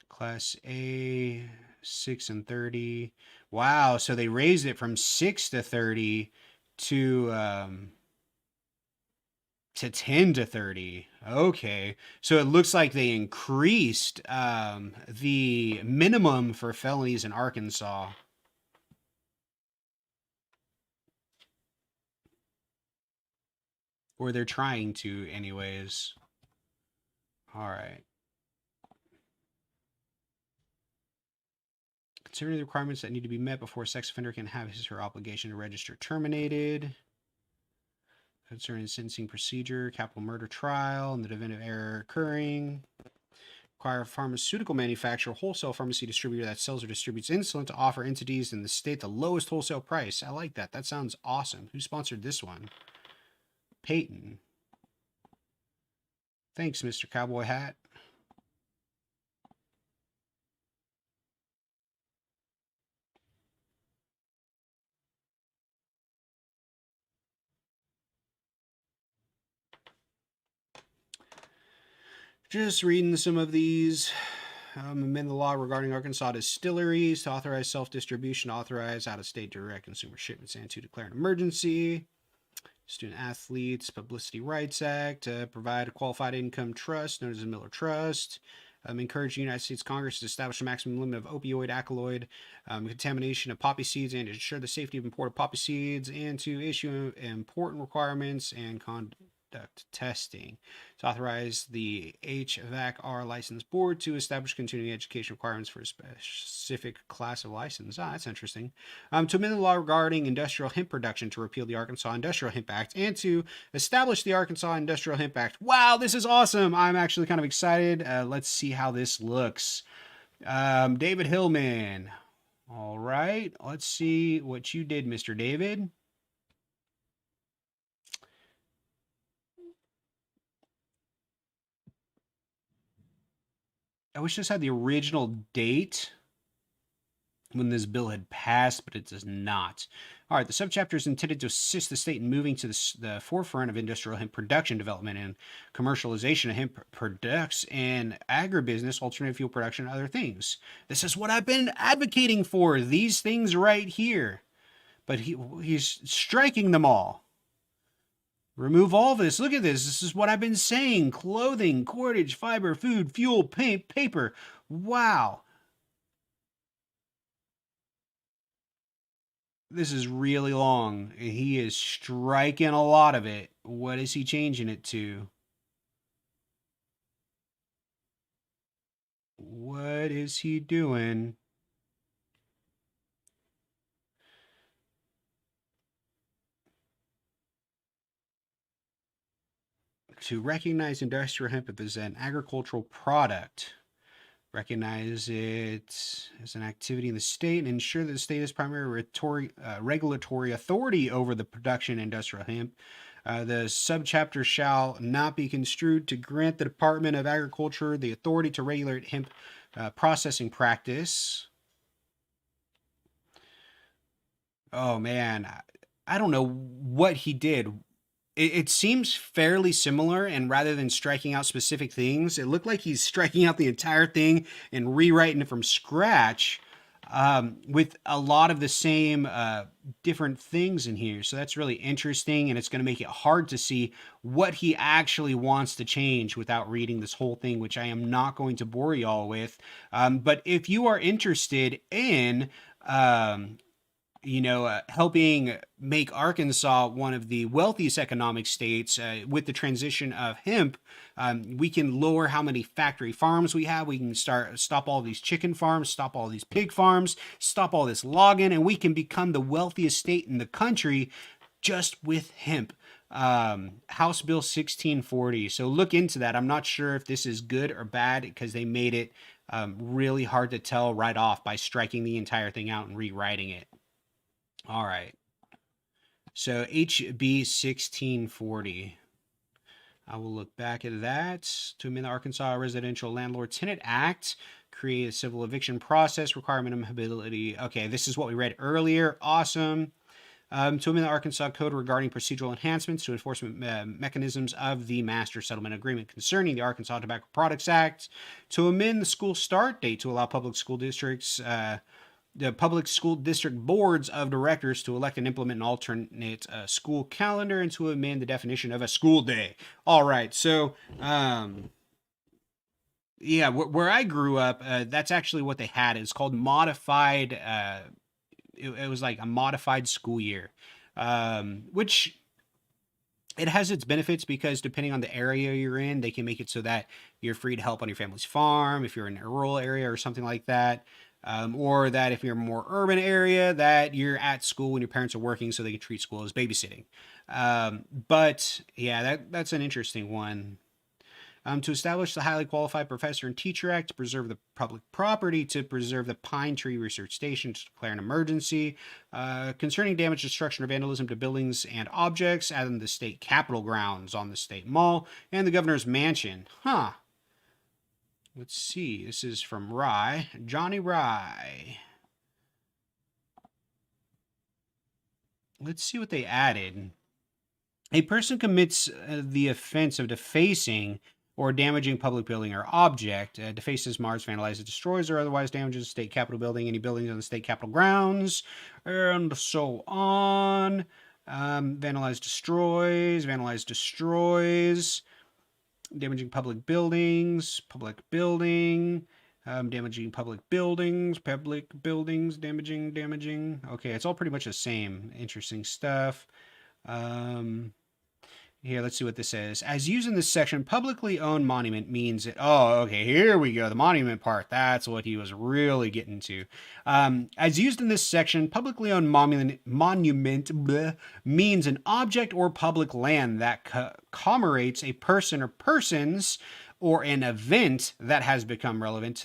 Class A, 6 and 30. Wow, so they raised it from 6 to 30 to 10 to 30. Okay. So it looks like they increased the minimum for felonies in Arkansas. Or they're trying to, anyways. All right. Considering the requirements that need to be met before a sex offender can have his or her obligation to register terminated. Concerning sentencing procedure, capital murder trial, and the event of error occurring. Require a pharmaceutical manufacturer, wholesale pharmacy distributor that sells or distributes insulin to offer entities in the state the lowest wholesale price. I like that. That sounds awesome. Who sponsored this one? Peyton. Thanks, Mr. Cowboy Hat. Just reading some of these. Amend the law regarding Arkansas distilleries to authorize self-distribution, authorize out-of-state direct consumer shipments, and to declare an emergency. Student Athletes Publicity Rights Act, provide a qualified income trust known as a Miller Trust. Encourage the United States Congress to establish a maximum limit of opioid, alkaloid, contamination of poppy seeds, and to ensure the safety of imported poppy seeds, and to issue important requirements and conduct testing. To authorize the HVAC-R license board to establish continuing education requirements for a specific class of license. That's interesting. To amend the law regarding industrial hemp production, to repeal the Arkansas Industrial Hemp Act, and to establish the Arkansas Industrial Hemp Act. Wow, this is awesome. I'm actually kind of excited. Let's see how this looks. David Hillman. All right, let's see what you did, Mr. David. I wish this had the original date when this bill had passed, but it does not. All right, the subchapter is intended to assist the state in moving to the forefront of industrial hemp production, development, and commercialization of hemp products and agribusiness, alternative fuel production, and other things. This is what I've been advocating for, these things right here. But he's striking them all. Remove all this. Look at this. This is what I've been saying. Clothing, cordage, fiber, food, fuel, paint, paper. Wow. This is really long. He is striking a lot of it. What is he changing it to? What is he doing? To recognize industrial hemp as an agricultural product. Recognize it as an activity in the state and ensure that the state is primary regulatory authority over the production of industrial hemp. The subchapter shall not be construed to grant the Department of Agriculture the authority to regulate hemp processing practice. Oh man, I don't know what he did. It seems fairly similar, and rather than striking out specific things, it looked like he's striking out the entire thing and rewriting it from scratch, with a lot of the same different things in here. So that's really interesting, and it's going to make it hard to see what he actually wants to change without reading this whole thing, which I am not going to bore y'all with. But if you are interested in helping make Arkansas one of the wealthiest economic states with the transition of hemp, we can lower how many factory farms we have. We can stop all these chicken farms, stop all these pig farms, stop all this logging, and we can become the wealthiest state in the country just with hemp. House Bill 1640. So look into that. I'm not sure if this is good or bad because they made it really hard to tell right off by striking the entire thing out and rewriting it. All right. So HB 1640. I will look back at that. To amend the Arkansas Residential Landlord Tenant Act, create a civil eviction process, require minimum habitability. Okay, this is what we read earlier. Awesome. To amend the Arkansas Code regarding procedural enhancements to enforcement mechanisms of the Master Settlement Agreement concerning the Arkansas Tobacco Products Act. To amend the school start date to allow public school districts the public school district boards of directors to elect and implement an alternate school calendar and to amend the definition of a school day. All right, so yeah, where I grew up, that's actually what they had. It's called modified. It was like a modified school year, which it has its benefits because depending on the area you're in, they can make it so that you're free to help on your family's farm if you're in a rural area or something like that. Or that if you're in a more urban area, that you're at school when your parents are working so they can treat school as babysitting. But yeah, that's an interesting one. To establish the Highly Qualified Professor and Teacher Act, to preserve the public property, to preserve the Pine Tree Research Station, to declare an emergency, concerning damage, destruction, or vandalism to buildings and objects at the state capitol grounds on the state mall and the governor's mansion. Huh. Let's see. This is from Rye. Johnny Rye. Let's see what they added. A person commits the offense of defacing or damaging public building or object. Defaces, mars, vandalizes, destroys, or otherwise damages the state capitol building, any buildings on the state capitol grounds, and so on. Vandalize, destroys. damaging public buildings, damaging public buildings, damaging. Okay, it's all pretty much the same. Interesting stuff. Here, let's see what this says. As used in this section, publicly owned monument means it. Oh, okay, here we go. The monument part. That's what he was really getting to. As used in this section, publicly owned monument bleh, means an object or public land that commemorates a person or persons or an event that has become relevant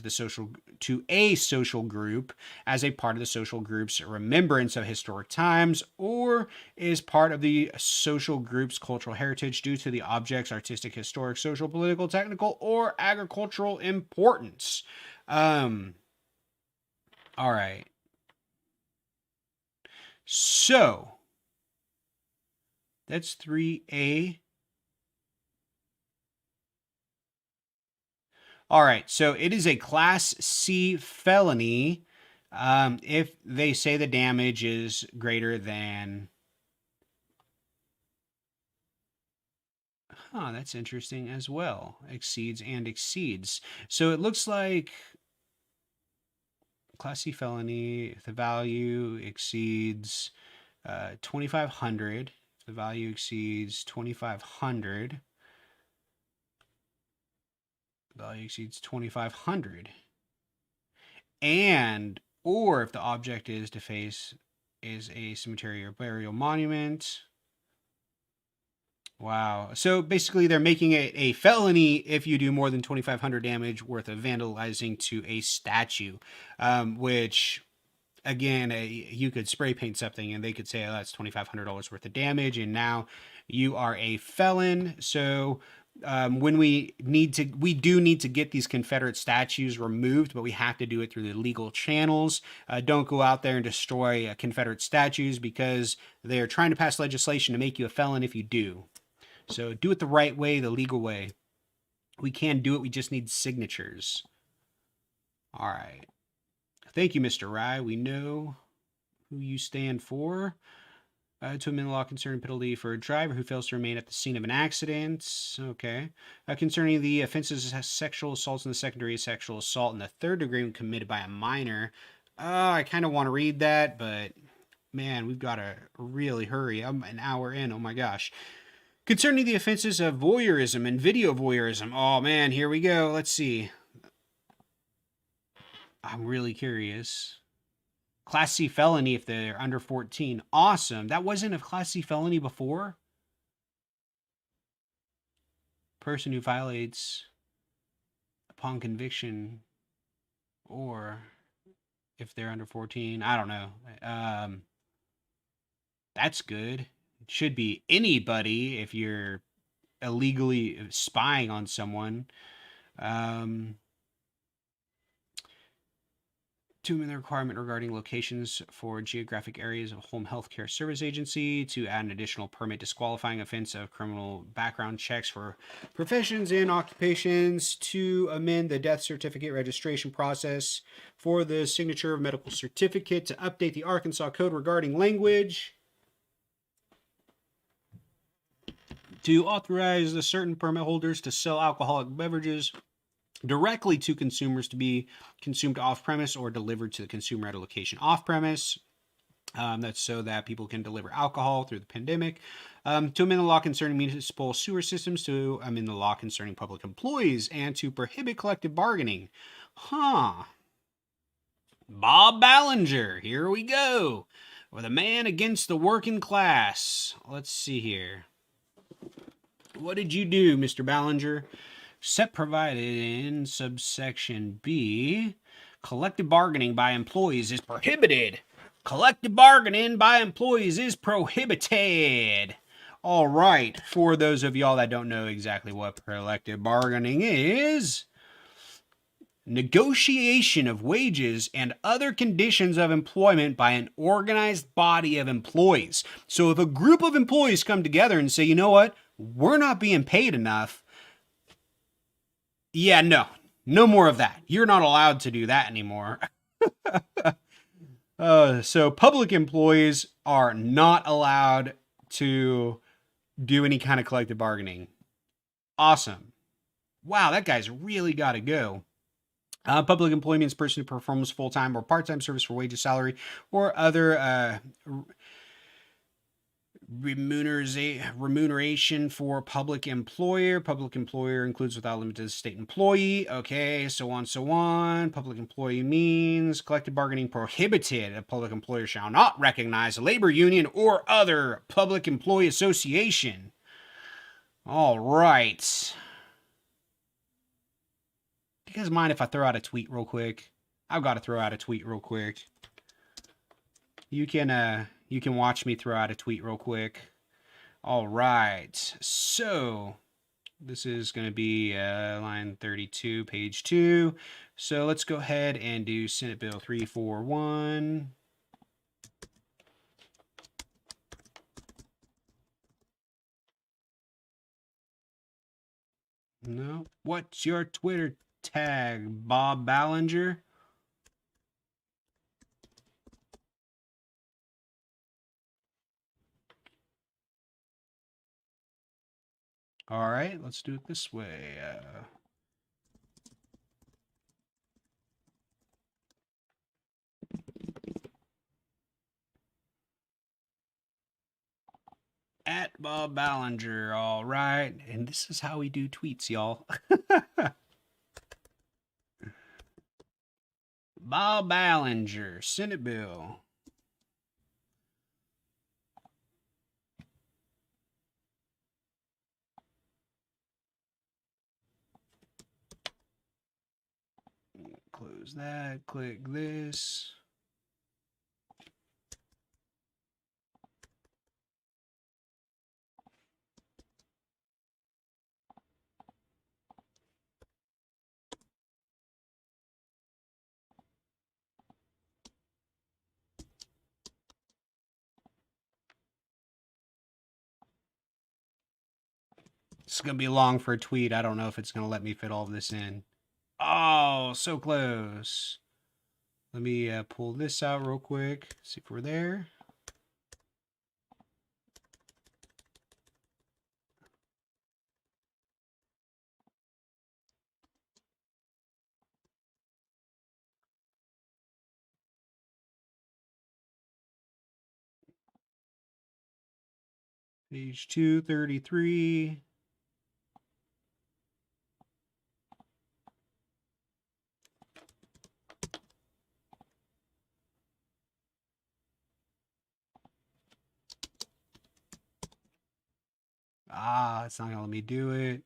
to a social group as a part of the social group's remembrance of historic times, or is part of the social group's cultural heritage due to the object's artistic, historic, social, political, technical, or agricultural importance. All right. So that's 3A. All right, so it is a Class C felony if they say the damage is greater than. That's interesting as well. Exceeds. So it looks like Class C felony if the value exceeds 2,500. If the value exceeds 2,500. Value exceeds 2,500. And, or if the object is a cemetery or burial monument. Wow. So basically they're making it a felony if you do more than 2,500 damage worth of vandalizing to a statue, which again, you could spray paint something and they could say, oh, that's $2,500 worth of damage. And now you are a felon. So when we do need to get these Confederate statues removed, but we have to do it through the legal channels. Don't go out there and destroy Confederate statues because they're trying to pass legislation to make you a felon if you do. So do it the right way, the legal way. We can do it. We just need signatures. All right. Thank you, Mr. Rye. We know who you stand for. To amend the law concerning penalty for a driver who fails to remain at the scene of an accident. Okay. Concerning the offenses of sexual assaults in the secondary sexual assault in the third degree committed by a minor. I kind of want to read that, but man, we've got to really hurry. I'm an hour in. Oh my gosh. Concerning the offenses of voyeurism and video voyeurism. Oh man, here we go. Let's see. I'm really curious. Class C felony if they're under 14. Awesome. That wasn't a Class C felony before? Person who violates upon conviction or if they're under 14. I don't know. That's good. It should be anybody if you're illegally spying on someone. To amend the requirement regarding locations for geographic areas of home health care service agency, to add an additional permit disqualifying offense of criminal background checks for professions and occupations, to amend the death certificate registration process for the signature of medical certificate, to update the Arkansas code regarding language, to authorize the certain permit holders to sell alcoholic beverages directly to consumers to be consumed off-premise or delivered to the consumer at a location off-premise. That's so that people can deliver alcohol through the pandemic. To amend the law concerning municipal sewer systems, to amend the law concerning public employees, and to prohibit collective bargaining. Bob Ballinger, here we go. With a man against the working class. Let's see here. What did you do, Mr. Ballinger? Except provided in subsection B, collective bargaining by employees is prohibited. Collective bargaining by employees is prohibited. All right, for those of y'all that don't know exactly what collective bargaining is, negotiation of wages and other conditions of employment by an organized body of employees. So if a group of employees come together and say, you know what, we're not being paid enough, yeah, no more of that. You're not allowed to do that anymore. So public employees are not allowed to do any kind of collective bargaining. Awesome. Wow, that guy's really got to go. Public employment is a person who performs full-time or part-time service for wages, salary, or other remuneration for public employer. Public employer includes without limit to state employee. Okay, so on, so on. Public employee means collective bargaining prohibited. A public employer shall not recognize a labor union or other public employee association. All right. Do you guys mind if I throw out a tweet real quick? I've got to throw out a tweet real quick. You can watch me throw out a tweet real quick. All right. So this is going to be line 32, page 2. So let's go ahead and do Senate Bill 341. No. What's your Twitter tag, Bob Ballinger? All right, let's do it this way. At Bob Ballinger, all right. And this is how we do tweets, y'all. Bob Ballinger, Senate Bill. Close that, click this. It's going to be long for a tweet. I don't know if it's going to let me fit all of this in. Oh, so close. Let me pull this out real quick. See if we're there. Page 233. It's not going to let me do it.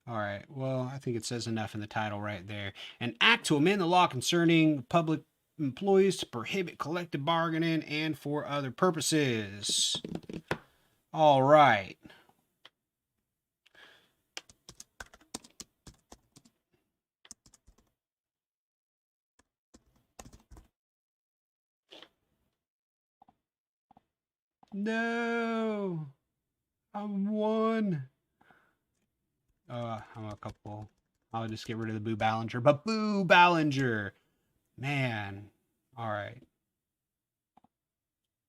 All right. Well, I think it says enough in the title right there. An act to amend the law concerning public employees to prohibit collective bargaining and for other purposes. All right. No. I'm one. I'm a couple. I'll just get rid of the Boo Ballinger. But Boo Ballinger. Man. All right.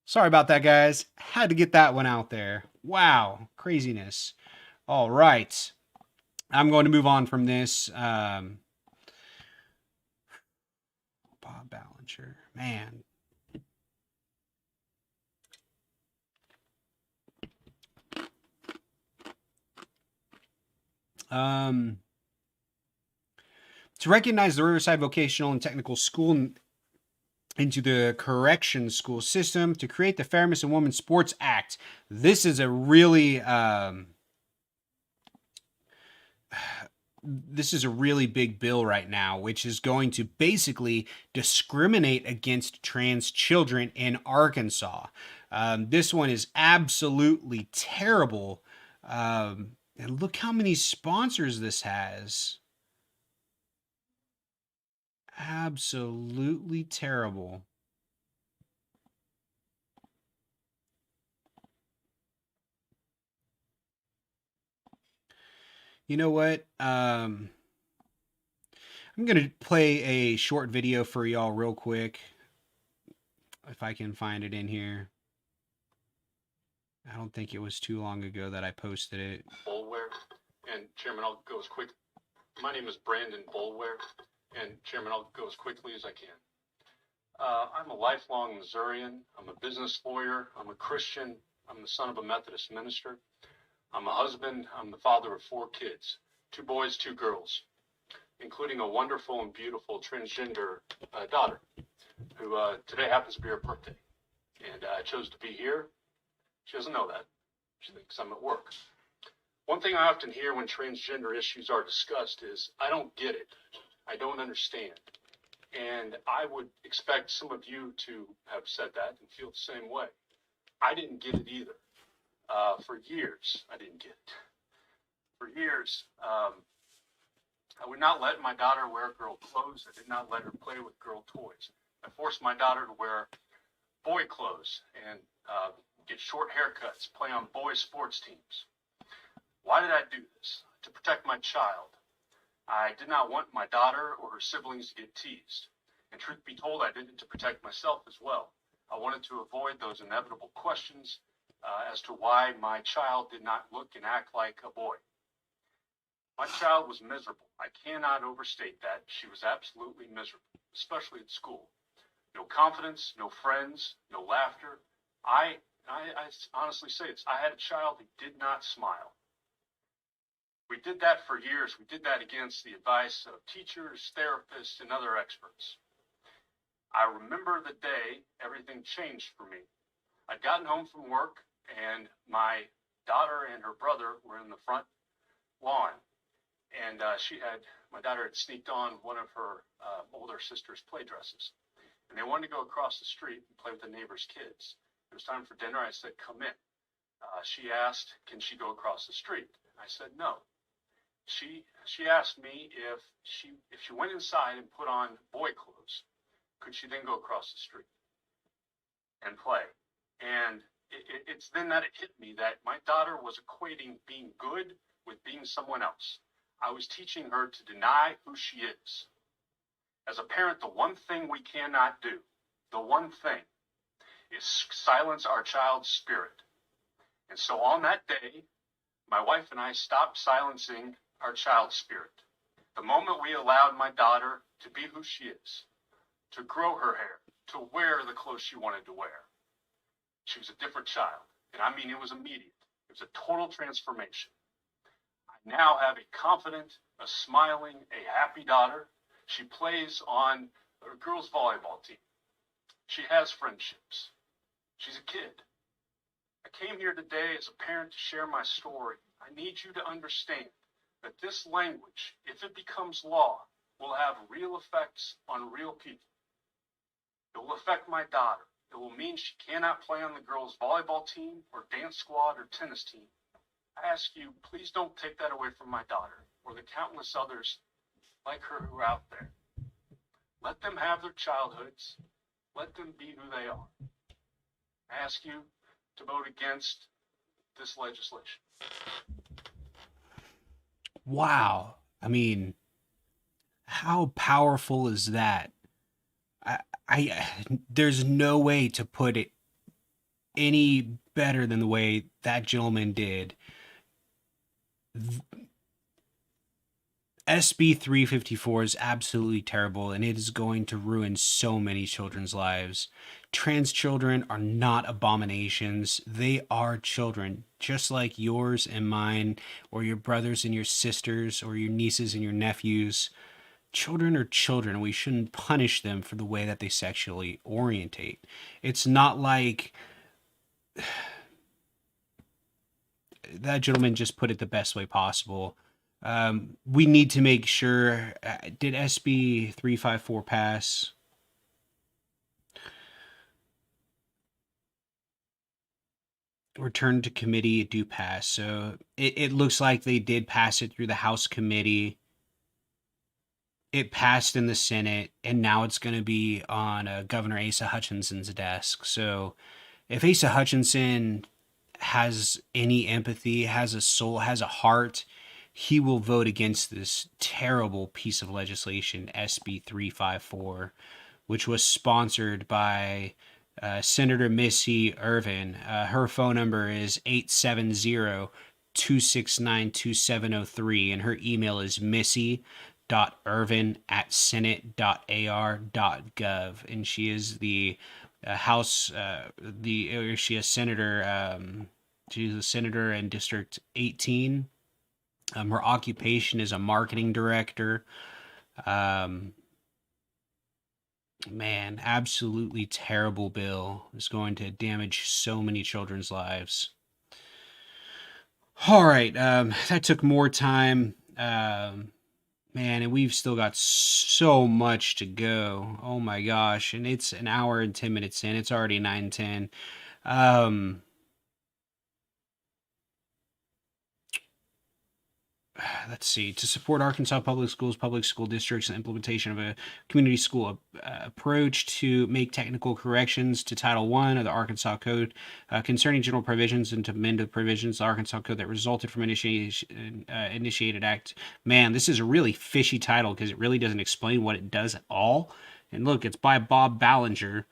Sorry about that, guys. Had to get that one out there. Wow. Craziness. All right. I'm going to move on from this. Bob Ballinger. Man. To recognize the Riverside Vocational and Technical School into the correction school system, to create the Fairness in Women's Sports Act. This is a really big bill right now, which is going to basically discriminate against trans children in Arkansas. This one is absolutely terrible. And look how many sponsors this has. Absolutely terrible. You know what? I'm going to play a short video for y'all real quick. If I can find it in here. I don't think it was too long ago that I posted it. Where, and Chairman, I'll go as quick. My name is Brandon Bolware, and Chairman, I'll go as quickly as I can. I'm a lifelong Missourian. I'm a business lawyer. I'm a Christian. I'm the son of a Methodist minister. I'm a husband. I'm the father of 4 kids, 2 boys, 2 girls, including a wonderful and beautiful transgender daughter who today happens to be her birthday. And I chose to be here. She doesn't know that. She thinks I'm at work. One thing I often hear when transgender issues are discussed is, I don't get it. I don't understand. And I would expect some of you to have said that and feel the same way. I didn't get it either. For years, I didn't get it. For years, I would not let my daughter wear girl clothes. I did not let her play with girl toys. I forced my daughter to wear boy clothes and get short haircuts, play on boys' sports teams. Why did I do this? To protect my child. I did not want my daughter or her siblings to get teased. And truth be told, I did it to protect myself as well. I wanted to avoid those inevitable questions as to why my child did not look and act like a boy. My child was miserable. I cannot overstate that. She was absolutely miserable, especially at school. No confidence, no friends, no laughter. I honestly say this. I had a child who did not smile. We did that for years. We did that against the advice of teachers, therapists, and other experts. I remember the day everything changed for me. I'd gotten home from work, and my daughter and her brother were in the front lawn. And my daughter had sneaked on one of her older sister's play dresses. And they wanted to go across the street and play with the neighbor's kids. It was time for dinner. I said, come in. She asked, can she go across the street? I said, no. She asked me if she went inside and put on boy clothes, could she then go across the street and play? And it's then that it hit me that my daughter was equating being good with being someone else. I was teaching her to deny who she is. As a parent, the one thing we cannot do, the one thing, is silence our child's spirit. And so on that day, my wife and I stopped silencing our child's spirit. The moment we allowed my daughter to be who she is, to grow her hair, to wear the clothes she wanted to wear, she was a different child. And I mean, it was immediate. It was a total transformation. I now have a confident, a smiling, a happy daughter. She plays on a girls' volleyball team. She has friendships. She's a kid. I came here today as a parent to share my story. I need you to understand that this language, if it becomes law, will have real effects on real people. It will affect my daughter. It will mean she cannot play on the girls' volleyball team or dance squad or tennis team. I ask you, please don't take that away from my daughter or the countless others like her who are out there. Let them have their childhoods. Let them be who they are. I ask you to vote against this legislation. Wow. I mean, how powerful is that? I there's no way to put it any better than the way that gentleman did. SB 354 is absolutely terrible, and it is going to ruin so many children's lives. Trans children are not abominations. They are children, just like yours and mine, or your brothers and your sisters, or your nieces and your nephews. Children are children. We shouldn't punish them for the way that they sexually orientate. It's not like that gentleman just put it the best way possible. We need to make sure. Did SB 354 pass? Return to committee, it do pass. So it looks like they did pass it through the House committee. It passed in the Senate, and now it's going to be on Governor Asa Hutchinson's desk. So if Asa Hutchinson has any empathy, has a soul, has a heart, he will vote against this terrible piece of legislation, SB 354, which was sponsored by Senator Missy Irvin. Her phone number is 870 2692703, and her email is missy.irvin@senate.ar.gov, and she is the House, she is Senator, she's a senator in District 18. Her occupation is a marketing director. Man, absolutely terrible bill. Is going to damage so many children's lives. All right, that took more time. Man, and we've still got so much to go. Oh my gosh, and it's an hour and 10 minutes in. It's already 9:10. Let's see. To support Arkansas public schools, public school districts, and implementation of a community school approach to make technical corrections to Title I of the Arkansas Code concerning general provisions and to amend the provisions of the Arkansas Code that resulted from initiated act. Man, this is a really fishy title because it really doesn't explain what it does at all. And look, it's by Bob Ballinger.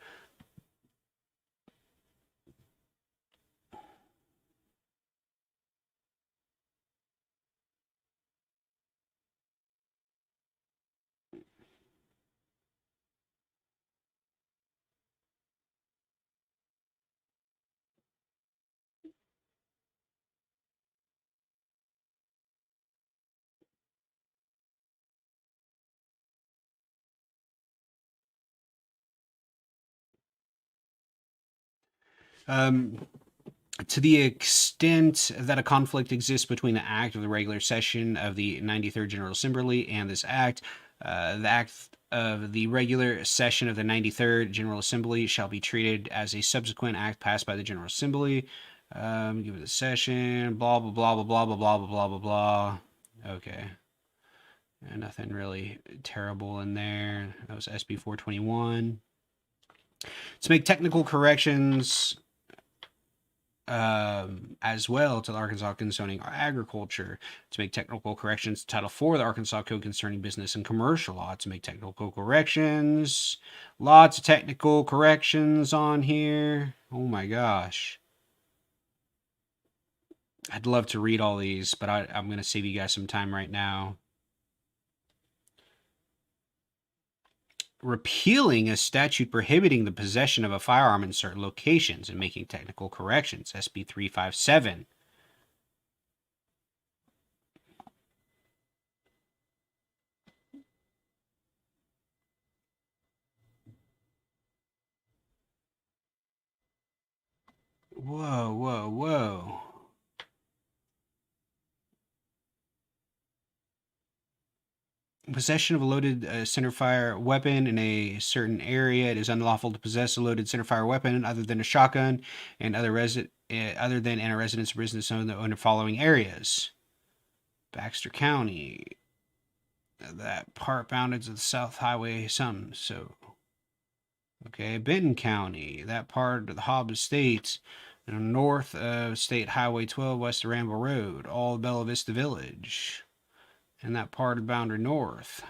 To the extent that a conflict exists between the act of the regular session of the 93rd General Assembly and this act, the act of the regular session of the 93rd General Assembly shall be treated as a subsequent act passed by the General Assembly. Give it a session, blah, blah, blah, blah, blah, blah, blah, blah, blah, blah. Okay. And nothing really terrible in there. That was SB 421. To make technical corrections as well to the Arkansas concerning agriculture, to make technical corrections to Title IV of the Arkansas Code concerning business and commercial law, to make technical corrections. Lots of technical corrections on here. Oh my gosh. I'd love to read all these, but I'm going to save you guys some time right now. Repealing a statute prohibiting the possession of a firearm in certain locations and making technical corrections, SB 357. Whoa, whoa, whoa. Possession of a loaded centerfire weapon in a certain area. It is unlawful to possess a loaded centerfire weapon other than a shotgun and other than in a residence or business zone under following areas. Baxter County. That part bounded to the South Highway Okay, Benton County. That part of the Hobbs Estates. North of State Highway 12 west of Ramble Road. All of Bella Vista Village. And that part of Boundary North.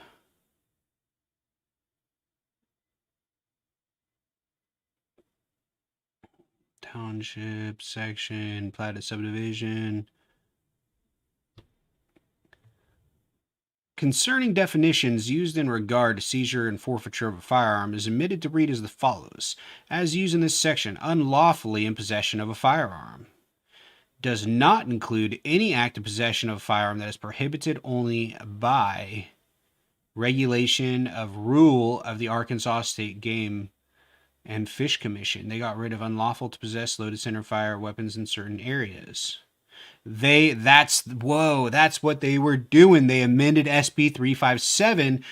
Township, section, platted subdivision. Concerning definitions used in regard to seizure and forfeiture of a firearm is omitted to read as follows. As used in this section, unlawfully in possession of a firearm does not include any act of possession of a firearm that is prohibited only by regulation of rule of the Arkansas State Game and Fish Commission. They got rid of unlawful to possess loaded centerfire weapons in certain areas. That's what they were doing. They amended SB 357,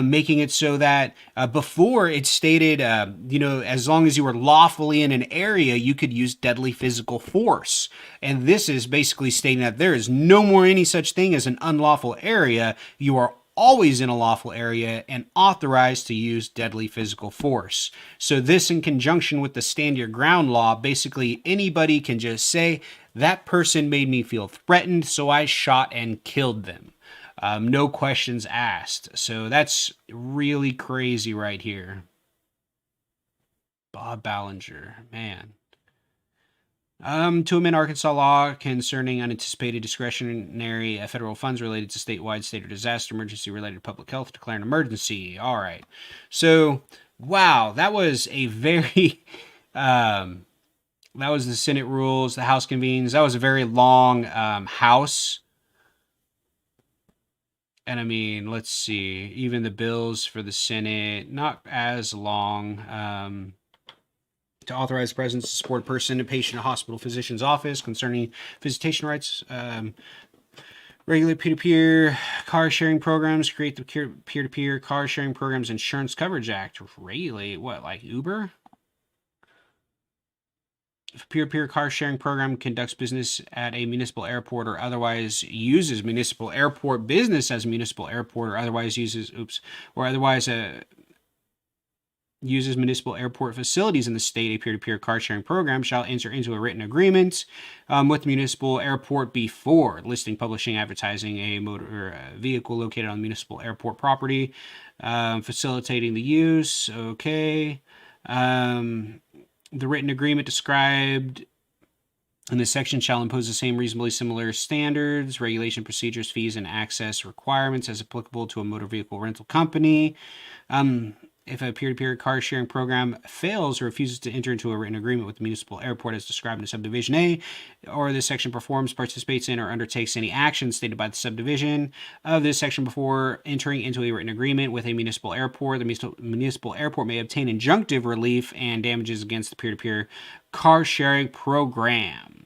making it so that before it stated, as long as you were lawfully in an area, you could use deadly physical force. And this is basically stating that there is no more any such thing as an unlawful area. You are always in a lawful area and authorized to use deadly physical force. So this, in conjunction with the stand your ground law, basically anybody can just say, that person made me feel threatened, so I shot and killed them. No questions asked. So that's really crazy right here. Bob Ballinger, man. To amend Arkansas law concerning unanticipated discretionary federal funds related to statewide state or disaster emergency related to public health, declare an emergency. All right. So, wow, that was a very, that was the Senate rules, the House convenes. That was a very long House. And I mean, let's see, even the bills for the Senate, not as long. To authorize the president to support a person in patient a hospital physician's office concerning visitation rights, regulate peer-to-peer car sharing programs, create the peer-to-peer car sharing programs insurance coverage act, regulate what, like Uber? If a peer-to-peer car sharing program conducts business at a municipal airport or otherwise uses municipal airport business as a municipal airport or otherwise uses, or otherwise uses municipal airport facilities in the state, a peer-to-peer car sharing program shall enter into a written agreement with the municipal airport before listing, publishing, advertising a motor vehicle located on municipal airport property, facilitating the use. Okay. The written agreement described in this section shall impose the same reasonably similar standards, regulation, procedures, fees, and access requirements as applicable to a motor vehicle rental company. If a peer-to-peer car sharing program fails or refuses to enter into a written agreement with the municipal airport as described in subdivision A, or this section performs, participates in, or undertakes any action stated by the subdivision of this section before entering into a written agreement with a municipal airport, the municipal airport may obtain injunctive relief and damages against the peer-to-peer car sharing program.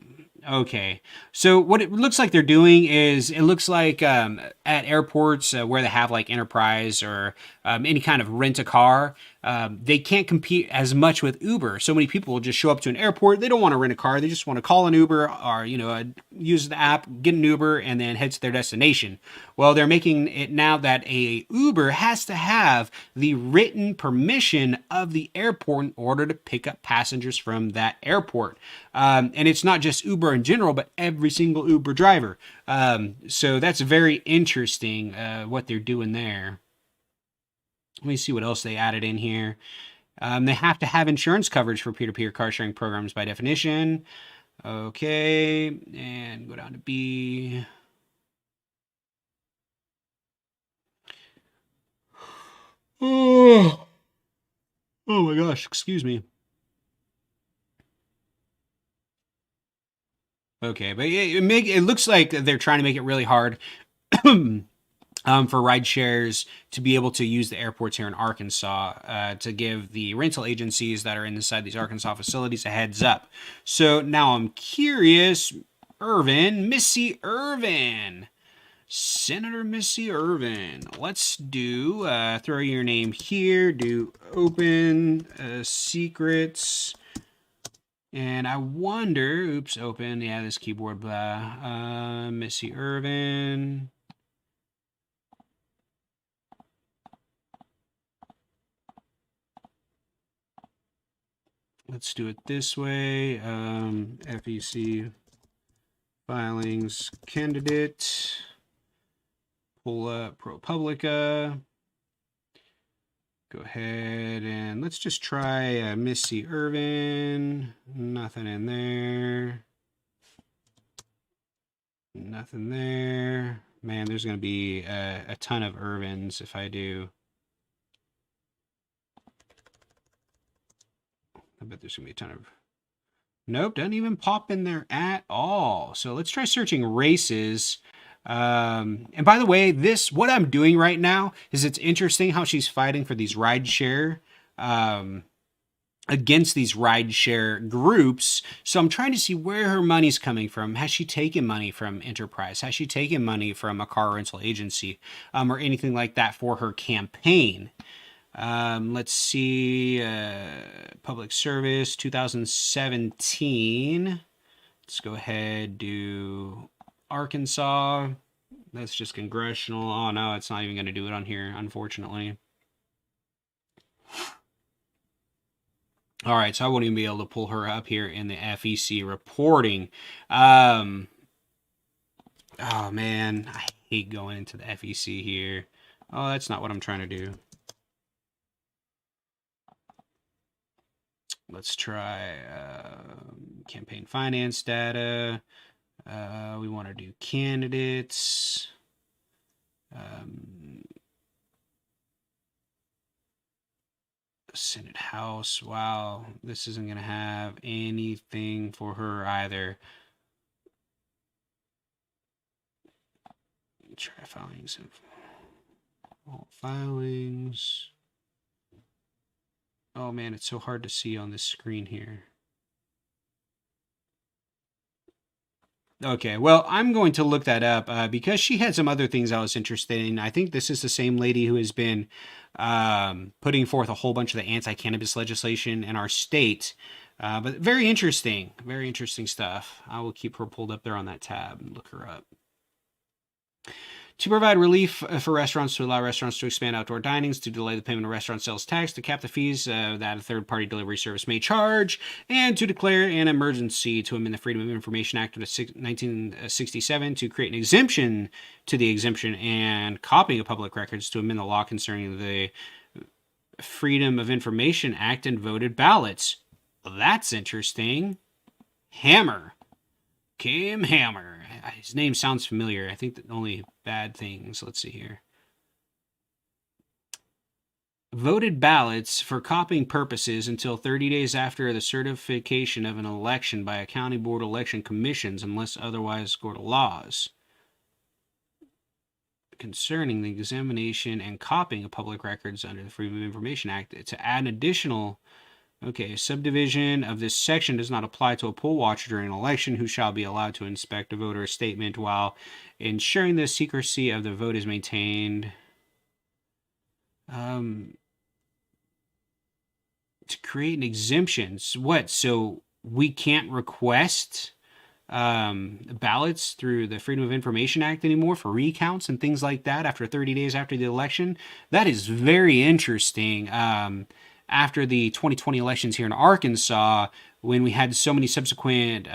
Okay, so what it looks like they're doing is it looks like at airports where they have like Enterprise or any kind of rent a car, they can't compete as much with Uber. So many people will just show up to an airport. They don't want to rent a car. They just want to call an Uber or, use the app, get an Uber, and then head to their destination. Well, they're making it now that a Uber has to have the written permission of the airport in order to pick up passengers from that airport. And it's not just Uber in general, but every single Uber driver. So that's very interesting what they're doing there. Let me see what else they added in here. They have to have insurance coverage for peer-to-peer car sharing programs by definition. Okay, and go down to B. Oh, oh my gosh, excuse me. Okay, but it looks like they're trying to make it really hard for ride shares to be able to use the airports here in Arkansas to give the rental agencies that are inside these Arkansas facilities a heads up. So now I'm curious, Missy Irvin, Senator Missy Irvin. Let's do, throw your name here, do open secrets. And I wonder, oops, open, yeah, this keyboard, blah, Missy Irvin. Let's do it this way. FEC filings candidate. Pull up ProPublica. Go ahead and let's just try Missy Irvin. Nothing in there. Nothing there. Man, there's going to be a ton of Irvins if I do. I bet there's going to be a ton of... Nope, doesn't even pop in there at all. So let's try searching races. And by the way, what I'm doing right now is it's interesting how she's fighting for these rideshare, against these rideshare groups. So I'm trying to see where her money's coming from. Has she taken money from Enterprise? Has she taken money from a car rental agency, or anything like that for her campaign? Let's see, public service 2017. Let's go ahead, do Arkansas. That's just congressional. Oh no, it's not even going to do it on here, unfortunately. All right, so I won't even be able to pull her up here in the FEC reporting. Oh man, I hate going into the FEC here. Oh, that's not what I'm trying to do. Let's try campaign finance data. We want to do candidates. Senate House. Wow, this isn't going to have anything for her either. Try filings. All filings. Oh man, it's so hard to see on this screen here. Okay, well, I'm going to look that up because she had some other things I was interested in. I think this is the same lady who has been putting forth a whole bunch of the anti-cannabis legislation in our state. But very interesting stuff. I will keep her pulled up there on that tab and look her up. To provide relief for restaurants, to allow restaurants to expand outdoor dinings, to delay the payment of restaurant sales tax, to cap the fees that a third-party delivery service may charge, and to declare an emergency, to amend the Freedom of Information Act of 1967 to create an exemption to the exemption and copying of public records, to amend the law concerning the Freedom of Information Act and voted ballots. Well, that's interesting. Hammer. Kim Hammer. His name sounds familiar. I think that only bad things. Let's see here. Voted ballots for copying purposes until 30 days after the certification of an election by a county board election commissions, unless otherwise go to laws. Concerning the examination and copying of public records under the Freedom of Information Act, to add an additional subdivision of this section does not apply to a poll watcher during an election who shall be allowed to inspect a voter's statement while ensuring the secrecy of the vote is maintained. To create an exemption. What? So we can't request ballots through the Freedom of Information Act anymore for recounts and things like that after 30 days after the election? That is very interesting. After the 2020 elections here in Arkansas, when we had so many subsequent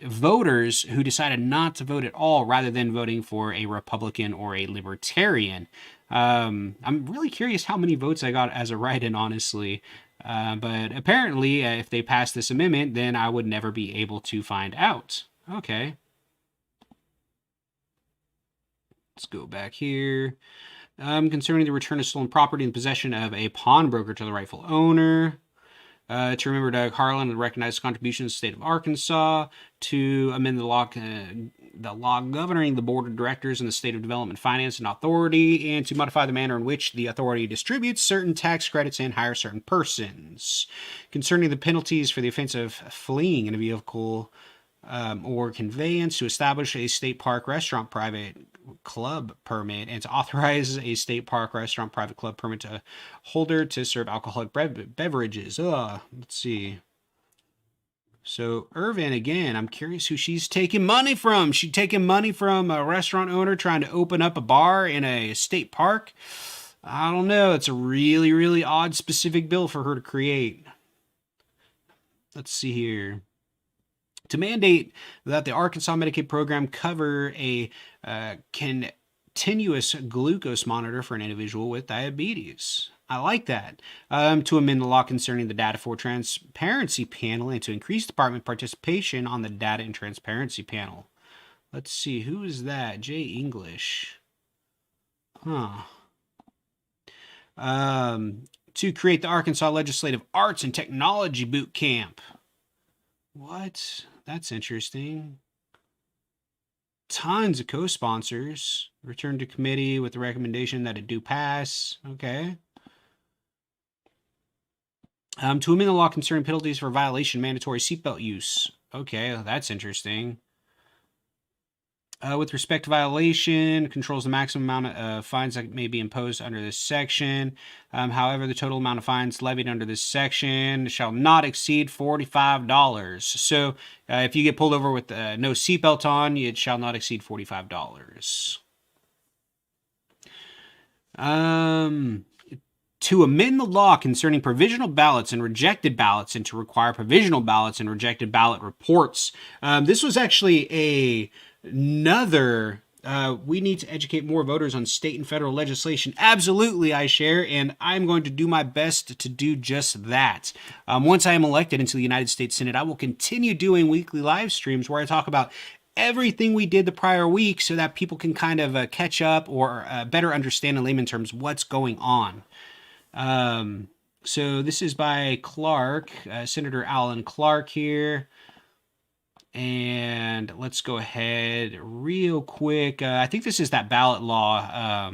voters who decided not to vote at all rather than voting for a Republican or a Libertarian. I'm really curious how many votes I got as a write-in, honestly. But apparently, if they pass this amendment, then I would never be able to find out. Okay. Let's go back here. Concerning the return of stolen property in possession of a pawnbroker to the rightful owner. To remember Doug Harlan and recognize the contributions of the state of Arkansas. To amend the law governing the board of directors in the state of development, finance, and authority. And to modify the manner in which the authority distributes certain tax credits and hire certain persons. Concerning the penalties for the offense of fleeing in a vehicle or conveyance, to establish a state park restaurant private club permit, and to authorize a state park restaurant private club permit to holder to serve alcoholic beverages. Let's see. So Irvin, again, I'm curious who she's taking money from. She taking money from a restaurant owner trying to open up a bar in a state park? I don't know. It's a really, really odd specific bill for her to create. Let's see here. To mandate that the Arkansas Medicaid program cover a continuous glucose monitor for an individual with diabetes. I like that. To amend the law concerning the Data for Transparency panel and to increase department participation on the Data and Transparency panel. Let's see, who is that? Jay English. Huh. To create the Arkansas Legislative Arts and Technology Boot Camp. What? That's interesting. Tons of co-sponsors. Return to committee with the recommendation that it do pass. Okay. To amend the law concerning penalties for violation, mandatory seatbelt use. Okay, that's interesting. With respect to violation, controls the maximum amount of fines that may be imposed under this section. However, the total amount of fines levied under this section shall not exceed $45. So if you get pulled over with no seatbelt on, it shall not exceed $45. To amend the law concerning provisional ballots and rejected ballots and to require provisional ballots and rejected ballot reports. This was actually another We need to educate more voters on state and federal legislation. Absolutely, I share, and I'm going to do my best to do just that. Once I am elected into the United States Senate, I will continue doing weekly live streams where I talk about everything we did the prior week so that people can kind of catch up or better understand in layman terms what's going on. So this is by Clark, Senator Alan Clark here. And let's go ahead real quick. I think this is that ballot law.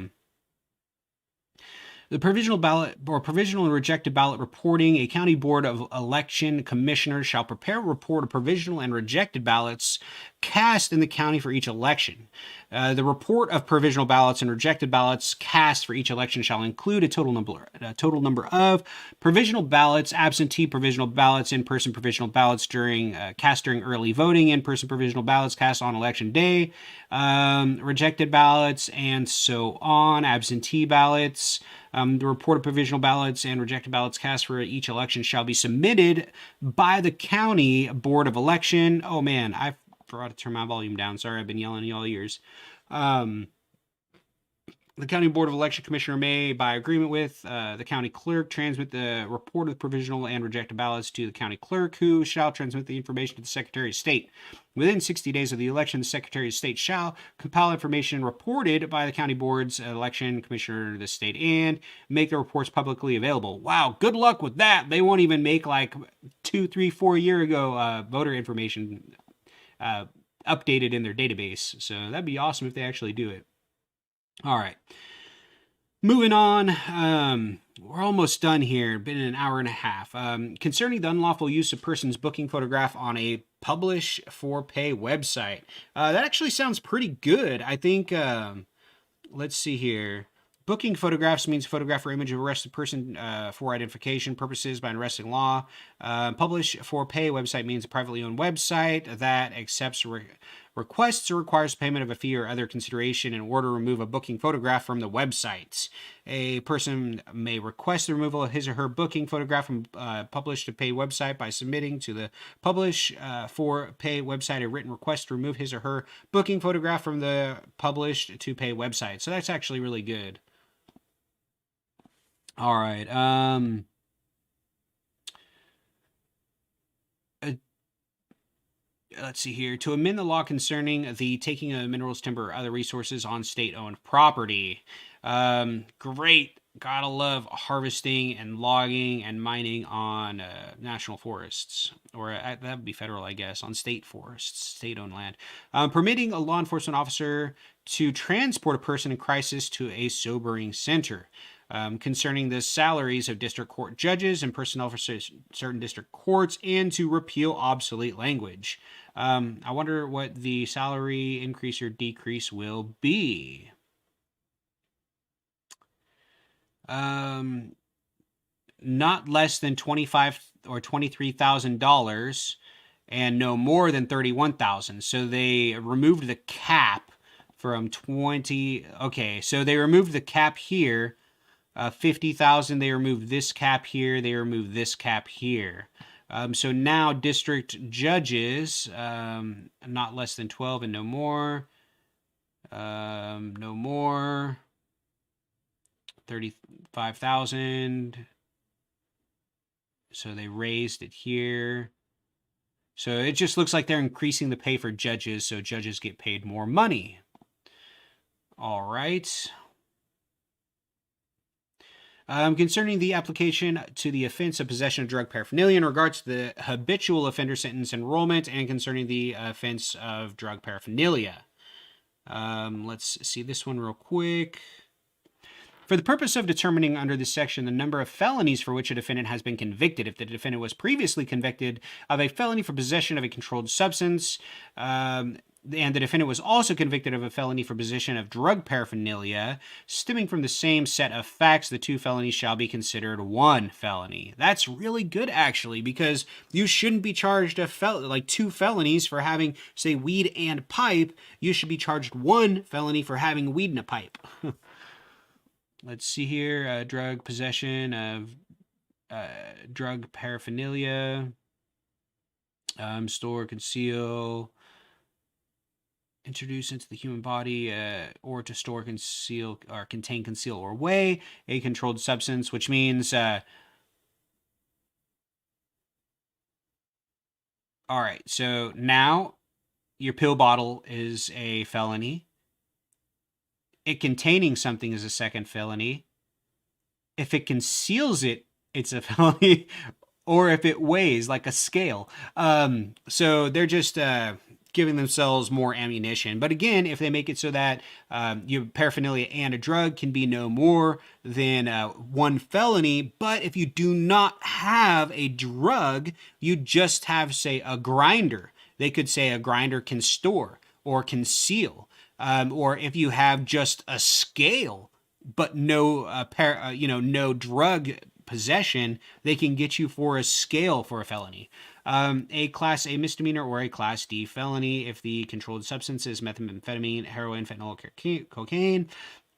The provisional ballot or provisional and rejected ballot reporting. A county board of election commissioners shall prepare a report of provisional and rejected ballots cast in the county for each election. The report of provisional ballots and rejected ballots cast for each election shall include a total number of provisional ballots, absentee provisional ballots, in-person provisional ballots cast during early voting, in-person provisional ballots cast on election day, rejected ballots, and so on, absentee ballots. The report of provisional ballots and rejected ballots cast for each election shall be submitted by the county board of election. Oh man, I forgot to turn my volume down. Sorry, I've been yelling at you all ears. The county board of election commissioner may, by agreement with the county clerk, transmit the report of the provisional and rejected ballots to the county clerk, who shall transmit the information to the Secretary of State. Within 60 days of the election, the Secretary of State shall compile information reported by the county board's election commissioner of the state and make the reports publicly available. Wow, good luck with that. They won't even make like 2, 3, 4 year ago voter information updated in their database. So that'd be awesome if they actually do it. All right. Moving on. We're almost done here. Been an hour and a half. Concerning the unlawful use of person's booking photograph on a publish for pay website. That actually sounds pretty good. I think, let's see here. Booking photographs means photograph or image of arrested person for identification purposes by an arresting law. Publish for pay website means a privately owned website that accepts requests or requires payment of a fee or other consideration in order to remove a booking photograph from the website. A person may request the removal of his or her booking photograph from publish to pay website by submitting to the publish for pay website a written request to remove his or her booking photograph from the published to pay website. So that's actually really good. All right. Let's see here. To amend the law concerning the taking of minerals, timber, or other resources on state-owned property. Great. Gotta love harvesting and logging and mining on national forests. Or that would be federal, I guess, on state forests, state-owned land. Permitting a law enforcement officer to transport a person in crisis to a sobering center. Concerning the salaries of district court judges and personnel for certain district courts, and to repeal obsolete language. I wonder what the salary increase or decrease will be. Not less than $25,000 or $23,000, and no more than $31,000. So they removed the cap from 20. Okay, so they removed the cap here. 50,000. They removed this cap here. They removed this cap here. So now district judges, not less than 12 and no more. No more. 35,000. So they raised it here. So it just looks like they're increasing the pay for judges, so judges get paid more money. All right. Concerning the application to the offense of possession of drug paraphernalia in regards to the habitual offender sentence enrollment, and concerning the offense of drug paraphernalia. Let's see this one real quick. For the purpose of determining under this section the number of felonies for which a defendant has been convicted, if the defendant was previously convicted of a felony for possession of a controlled substance, and the defendant was also convicted of a felony for possession of drug paraphernalia, stemming from the same set of facts, the two felonies shall be considered one felony. That's really good, actually, because you shouldn't be charged like two felonies for having, say, weed and pipe. You should be charged one felony for having weed and a pipe. Let's see here. Drug possession of drug paraphernalia. Store, conceal. introduced into the human body or to store, conceal, or contain, conceal, or weigh a controlled substance, which means, all right, so now your pill bottle is a felony. It containing something is a second felony. If it conceals it, it's a felony. Or if it weighs like a scale. So they're just giving themselves more ammunition. But again, if they make it so that your paraphernalia and a drug can be no more than one felony, but if you do not have a drug, you just have, say, a grinder. They could say a grinder can store or conceal. Or if you have just a scale, but no, no drug possession, they can get you for a scale for a felony. A Class A misdemeanor or a Class D felony if the controlled substance is methamphetamine, heroin, fentanyl, cocaine,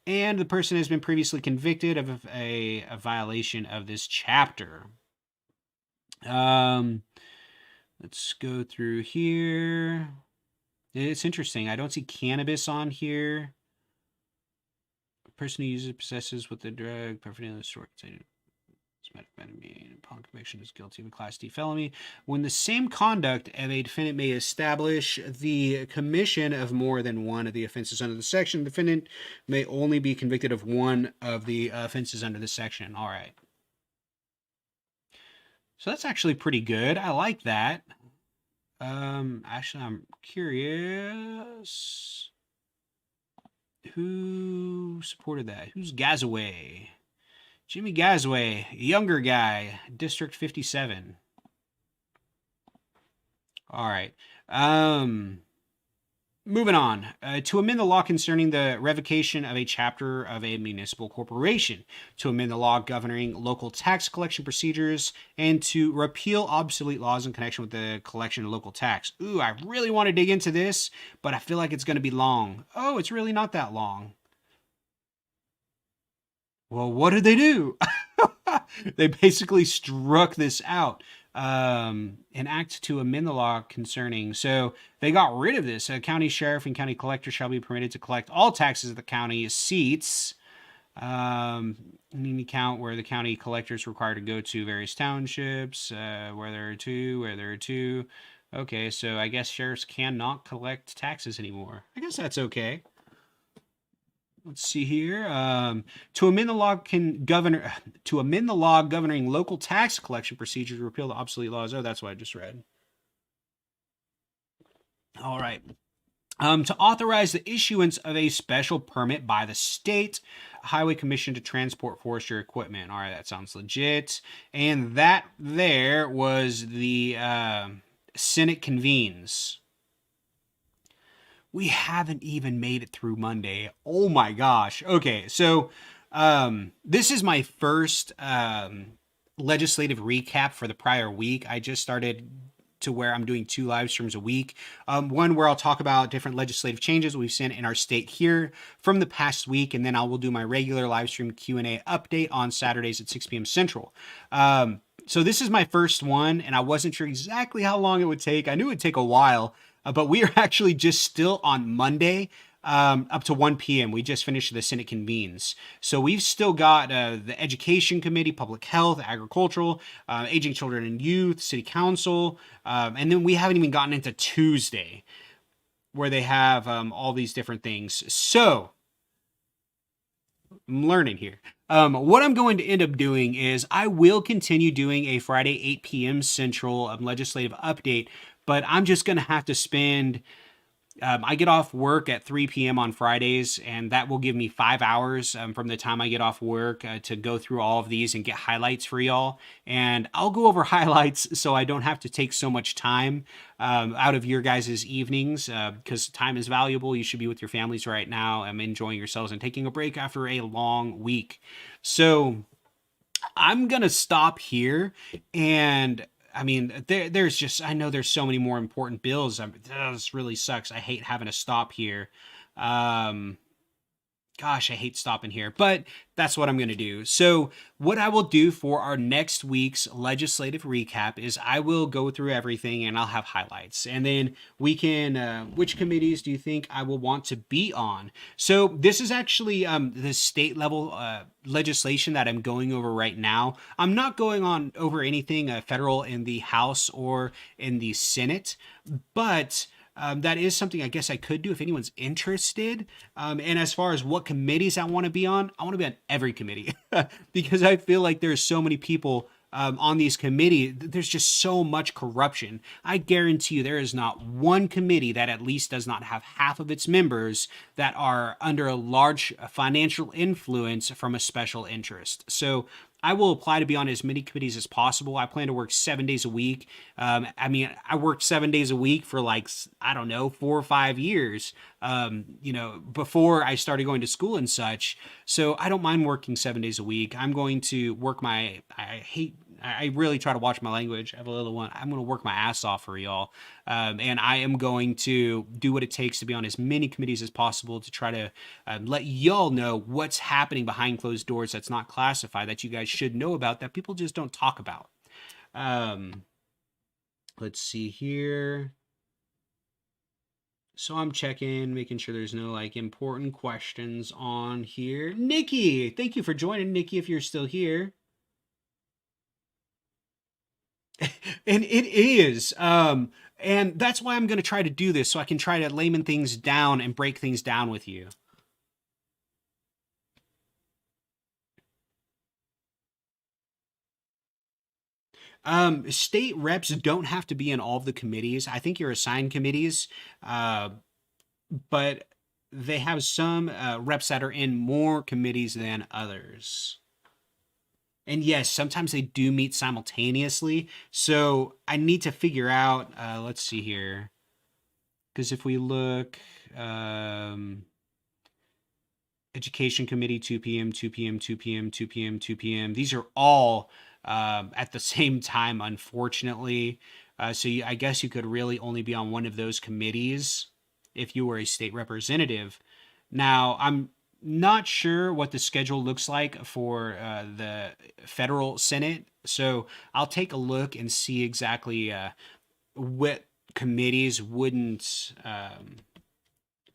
and the person has been previously convicted of a violation of this chapter. Let's go through here. It's interesting. I don't see cannabis on here. A person who uses possesses with the drug, paraphernalia, store containing methamphetamine upon conviction is guilty of a Class D felony when the same conduct of a defendant may establish the commission of more than one of the offenses under the section. The defendant may only be convicted of one of the offenses under this section. All right. So that's actually pretty good. I like that. Actually, I'm curious who supported that. Who's Gazaway? Jimmy Gazaway, younger guy, District 57. All right. Moving on. To amend the law concerning the revocation of a chapter of a municipal corporation, to amend the law governing local tax collection procedures, and to repeal obsolete laws in connection with the collection of local tax. Ooh, I really want to dig into this, but I feel like it's going to be long. Oh, it's really not that long. Well, what did they do? They basically struck this out. An act to amend the law concerning. So they got rid of this. A county sheriff and county collector shall be permitted to collect all taxes of the county seats. In any count where the county collector is required to go to various townships, where there are two. Okay, so I guess sheriffs cannot collect taxes anymore. I guess that's okay. Let's see here. To amend the law governing local tax collection procedures, repeal the obsolete laws. Oh, that's what I just read. All right. To authorize the issuance of a special permit by the state highway commission to transport forestry equipment. All right, that sounds legit. And that there was the Senate convenes. We haven't even made it through Monday. Oh my gosh. Okay, so this is my first legislative recap for the prior week. I just started to where I'm doing 2 live streams a week. One where I'll talk about different legislative changes we've seen in our state here from the past week, and then I will do my regular live stream Q&A update on Saturdays at 6 p.m. Central. So this is my first one, and I wasn't sure exactly how long it would take. I knew it would take a while. But we are actually just still on Monday up to 1 p.m. We just finished the Senate convenes. So we've still got the Education Committee, Public Health, Agricultural, Aging Children and Youth, City Council. And then we haven't even gotten into Tuesday where they have all these different things. So I'm learning here. What I'm going to end up doing is I will continue doing a Friday 8 p.m. Central legislative update, but I'm just going to have to spend, I get off work at 3 p.m. on Fridays, and that will give me 5 hours from the time I get off work to go through all of these and get highlights for y'all. And I'll go over highlights so I don't have to take so much time out of your guys' evenings because time is valuable. You should be with your families right now, enjoying yourselves and taking a break after a long week. So I'm going to stop here, and I mean, there's just, I know there's so many more important bills. This really sucks. I hate having to stop here. Gosh, I hate stopping here, but that's what I'm going to do. So, what I will do for our next week's legislative recap is I will go through everything and I'll have highlights. And then we can, which committees do you think I will want to be on? So, this is actually the state level legislation that I'm going over right now. I'm not going on over anything federal in the House or in the Senate, but that is something I guess I could do if anyone's interested. And as far as what committees I want to be on every committee because I feel like there's so many people on these committees. There's just so much corruption. I guarantee you there is not one committee that at least does not have half of its members that are under a large financial influence from a special interest. So I will apply to be on as many committees as possible. I plan to work 7 days a week. I mean, I worked 7 days a week for like, I don't know, 4 or 5 years, before I started going to school and such. So I don't mind working 7 days a week. I'm going to work I really try to watch my language. I have a little one. I'm going to work my ass off for y'all. And I am going to do what it takes to be on as many committees as possible to try to let y'all know what's happening behind closed doors that's not classified, that you guys should know about, that people just don't talk about. Let's see here. So I'm checking, making sure there's no like important questions on here. Nikki, thank you for joining, Nikki, if you're still here. And it is. And that's why I'm going to try to do this so I can try to layman things down and break things down with you. State reps don't have to be in all of the committees. I think you're assigned committees, but they have some reps that are in more committees than others. And yes, sometimes they do meet simultaneously. So I need to figure out, let's see here. Because if we look, Education Committee, 2 p.m., 2 p.m., 2 p.m., 2 p.m., 2 p.m. These are all at the same time, unfortunately. I guess you could really only be on one of those committees if you were a state representative. Now, I'm not sure what the schedule looks like for the federal Senate, so I'll take a look and see exactly what committees wouldn't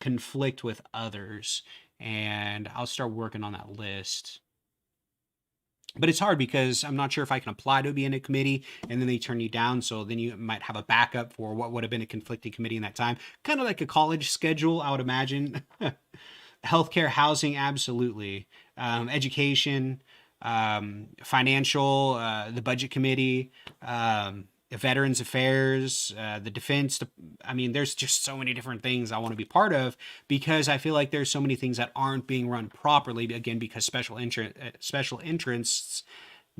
conflict with others, and I'll start working on that list. But it's hard because I'm not sure if I can apply to be in a committee and then they turn you down. So then you might have a backup for what would have been a conflicting committee in that time. Kind of like a college schedule, I would imagine. Healthcare, housing, absolutely. Education, financial, the budget committee, Veterans Affairs, the defense. I mean, there's just so many different things I want to be part of because I feel like there's so many things that aren't being run properly. Again, because special interests.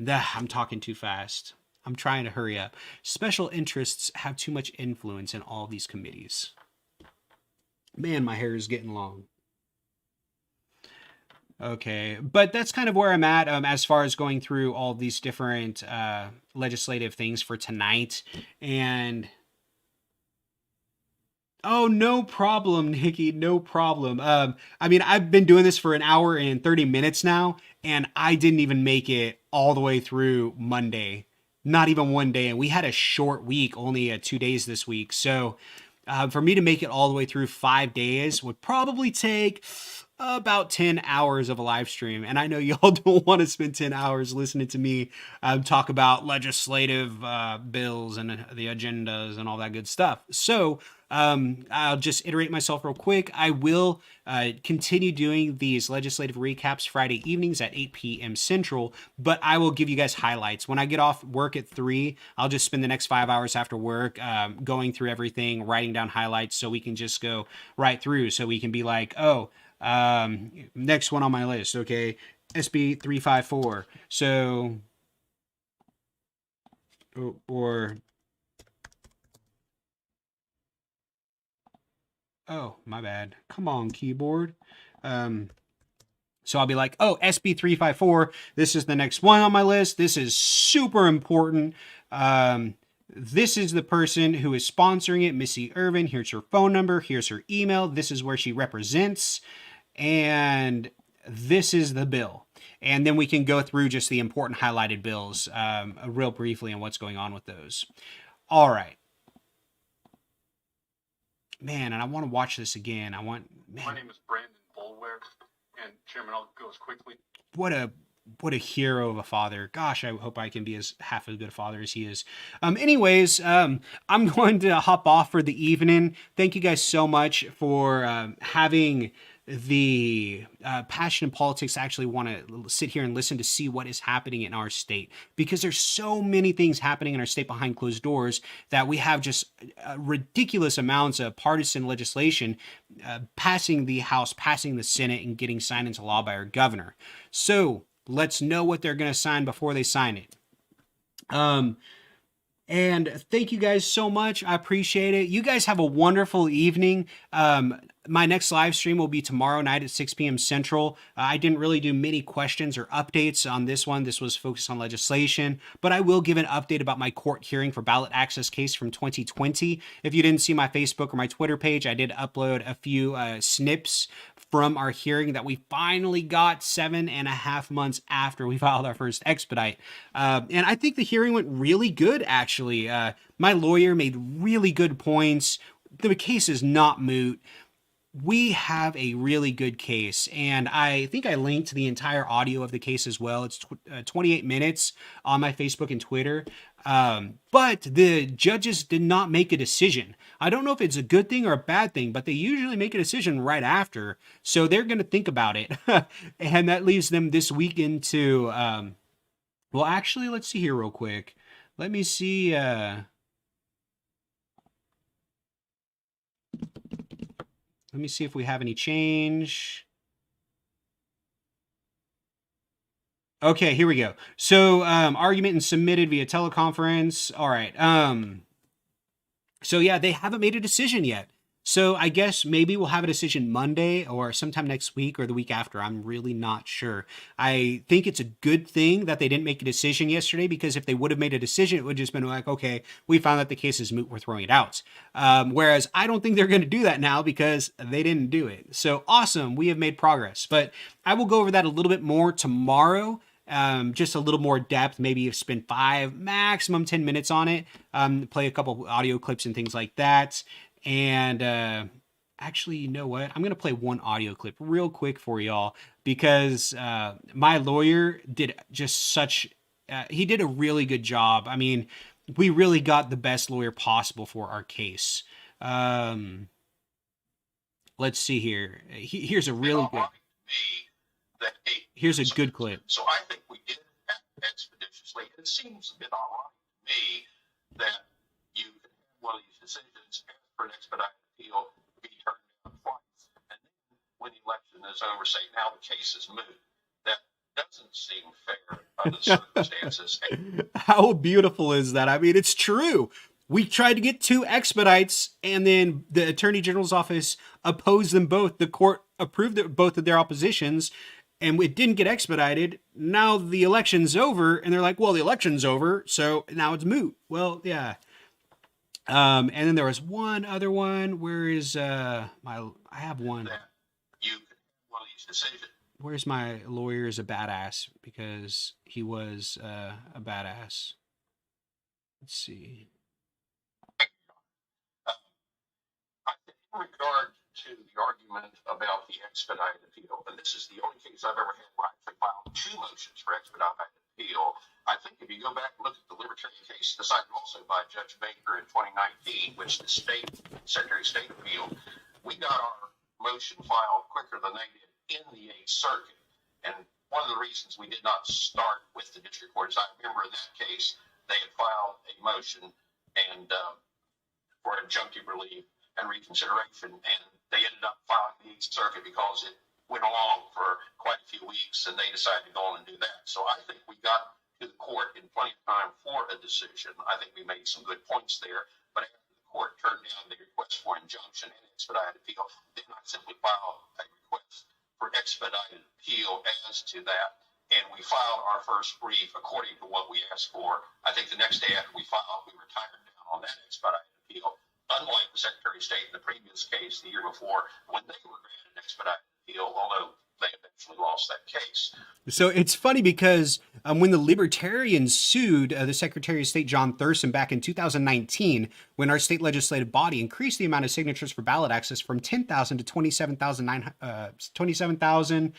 I'm talking too fast. I'm trying to hurry up. Special interests have too much influence in all these committees. Man, my hair is getting long. Okay, but that's kind of where I'm at as far as going through all these different legislative things for tonight. And oh, no problem, Nikki, no problem. I mean, I've been doing this for an hour and 30 minutes now, and I didn't even make it all the way through Monday. Not even one day, and we had a short week, only 2 days this week. So for me to make it all the way through 5 days would probably take about 10 hours of a live stream. And I know y'all don't want to spend 10 hours listening to me talk about legislative bills and the agendas and all that good stuff. So I'll just iterate myself real quick. I will continue doing these legislative recaps Friday evenings at 8 p.m. Central, but I will give you guys highlights. When I get off work at 3, I'll just spend the next 5 hours after work going through everything, writing down highlights so we can just go right through. So we can be like, oh, next one on my list, okay, SB 354. So, or oh, my bad. Come on, keyboard. So I'll be like, oh, SB 354. This is the next one on my list. This is super important. This is the person who is sponsoring it, Missy Irvin. Here's her phone number. Here's her email. This is where she represents. And this is the bill. And then we can go through just the important highlighted bills real briefly and what's going on with those. All right. Man, and I want to watch this again. My name is Brandon Bulware, and Chairman, I'll go as quickly. What a hero of a father. Gosh, I hope I can be as half as good a father as he is. Anyways, I'm going to hop off for the evening. Thank you guys so much for having the passion in politics. I actually want to sit here and listen to see what is happening in our state, because there's so many things happening in our state behind closed doors that we have just ridiculous amounts of partisan legislation passing the House, passing the Senate, and getting signed into law by our governor. So let's know what they're going to sign before they sign it. And thank you guys so much. I appreciate it. You guys have a wonderful evening. My next live stream will be tomorrow night at 6 p.m. Central. I didn't really do many questions or updates on this one. This was focused on legislation, but I will give an update about my court hearing for ballot access case from 2020. If you didn't see my Facebook or my Twitter page, I did upload a few snips from our hearing that we finally got 7.5 months after we filed our first expedite. And I think the hearing went really good, actually. My lawyer made really good points. The case is not moot. We have a really good case, and I think I linked the entire audio of the case as well. It's 28 minutes on my Facebook and Twitter. But the judges did not make a decision. I don't know if it's a good thing or a bad thing, but they usually make a decision right after. So they're going to think about it. And that leaves them this weekend to, well, actually, let's see here real quick. Let me see. Let me see if we have any change. Okay, here we go. So, argument and submitted via teleconference. All right. So yeah, they haven't made a decision yet. So I guess maybe we'll have a decision Monday or sometime next week or the week after. I'm really not sure. I think it's a good thing that they didn't make a decision yesterday, because if they would have made a decision, it would have just been like, okay, we found that the case is moot, we're throwing it out. Whereas I don't think they're going to do that now because they didn't do it. So awesome, we have made progress. But I will go over that a little bit more tomorrow. Just a little more depth, maybe spend 5, maximum 10 minutes on it, play a couple audio clips and things like that. And actually, you know what? I'm going to play one audio clip real quick for y'all, because my lawyer did just such, he did a really good job. I mean, we really got the best lawyer possible for our case. Let's see here. Here's a really good, here's a good clip. So I think we did act expeditiously. It seems a bit ironic to me that you can have one of these decisions, ask for an expedited appeal, be turned down twice, and then when the election is over, say, now the case is moot. That doesn't seem fair under the circumstances. How beautiful is that? I mean, it's true. We tried to get 2 expedites, and then the Attorney General's office opposed them both. The court approved both of their oppositions, and it didn't get expedited. Now the election's over, and they're like, well, the election's over, so now it's moot. Well, yeah. And then there was one other one. Where is I have one. You can have one of these decisions. Where's my lawyer is a badass, because he was a badass. Let's see. In regard to the argument about the expedited appeal, and this is the only case I've ever had where I actually filed 2 motions for expedited appeal. I think if you go back and look at the Libertarian case decided also by Judge Baker in 2019, which the Secretary of State appealed, we got our motion filed quicker than they did in the 8th Circuit. And one of the reasons we did not start with the district court is I remember in that case they had filed a motion and for adjunctive relief and reconsideration, and they ended up filing the 8th Circuit because it went along for quite a few weeks, and they decided to go on and do that. So I think we got to the court in plenty of time for a decision. I think we made some good points there, but after the court turned down the request for injunction and expedited appeal, then I simply filed a request for expedited appeal as to that, and we filed our first brief according to what we asked for. I think the next day after we filed, we were tired down on that expedited appeal. Unlike the Secretary of State in the previous case the year before, when they were granted expedited appeal, although they eventually lost that case. So it's funny because when the Libertarians sued the Secretary of State John Thurston back in 2019, when our state legislative body increased the amount of signatures for ballot access from 10,000 to 27,000,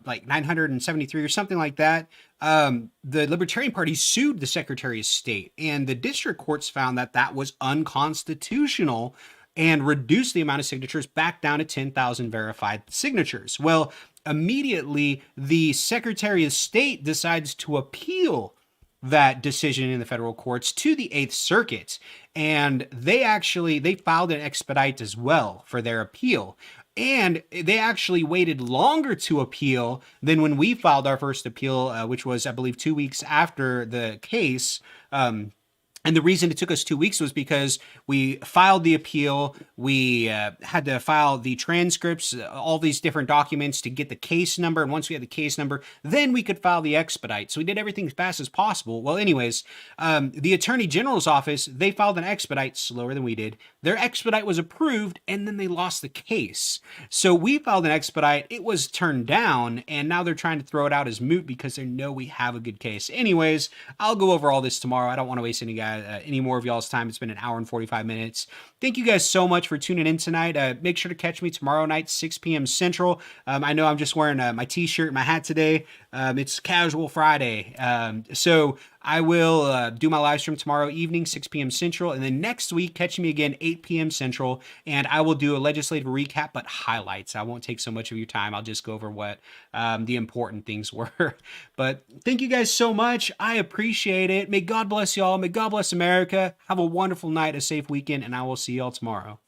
like 973 or something like that, the Libertarian Party sued the Secretary of State, and the district courts found that that was unconstitutional and reduced the amount of signatures back down to 10,000 verified signatures. Well, immediately the Secretary of State decides to appeal that decision in the federal courts to the Eighth Circuit, and they filed an expedite as well for their appeal. And they actually waited longer to appeal than when we filed our first appeal, which was, I believe, 2 weeks after the case. And the reason it took us 2 weeks was because we filed the appeal. We had to file the transcripts, all these different documents to get the case number. And once we had the case number, then we could file the expedite. So we did everything as fast as possible. Well, anyways, the Attorney General's office, they filed an expedite slower than we did. Their expedite was approved, and then they lost the case. So we filed an expedite. It was turned down, and now they're trying to throw it out as moot because they know we have a good case. Anyways, I'll go over all this tomorrow. I don't want to waste any more of y'all's time. It's been an hour and 45 minutes. Thank you guys so much for tuning in tonight. Make sure to catch me tomorrow night, 6 p.m. Central. I know I'm just wearing my t-shirt and my hat today. It's Casual Friday. So I will do my live stream tomorrow evening, 6 p.m. Central. And then next week, catch me again, 8 p.m. Central. And I will do a legislative recap, but highlights. I won't take so much of your time. I'll just go over what the important things were. But thank you guys so much. I appreciate it. May God bless y'all. May God bless America. Have a wonderful night, a safe weekend, and I will see y'all tomorrow.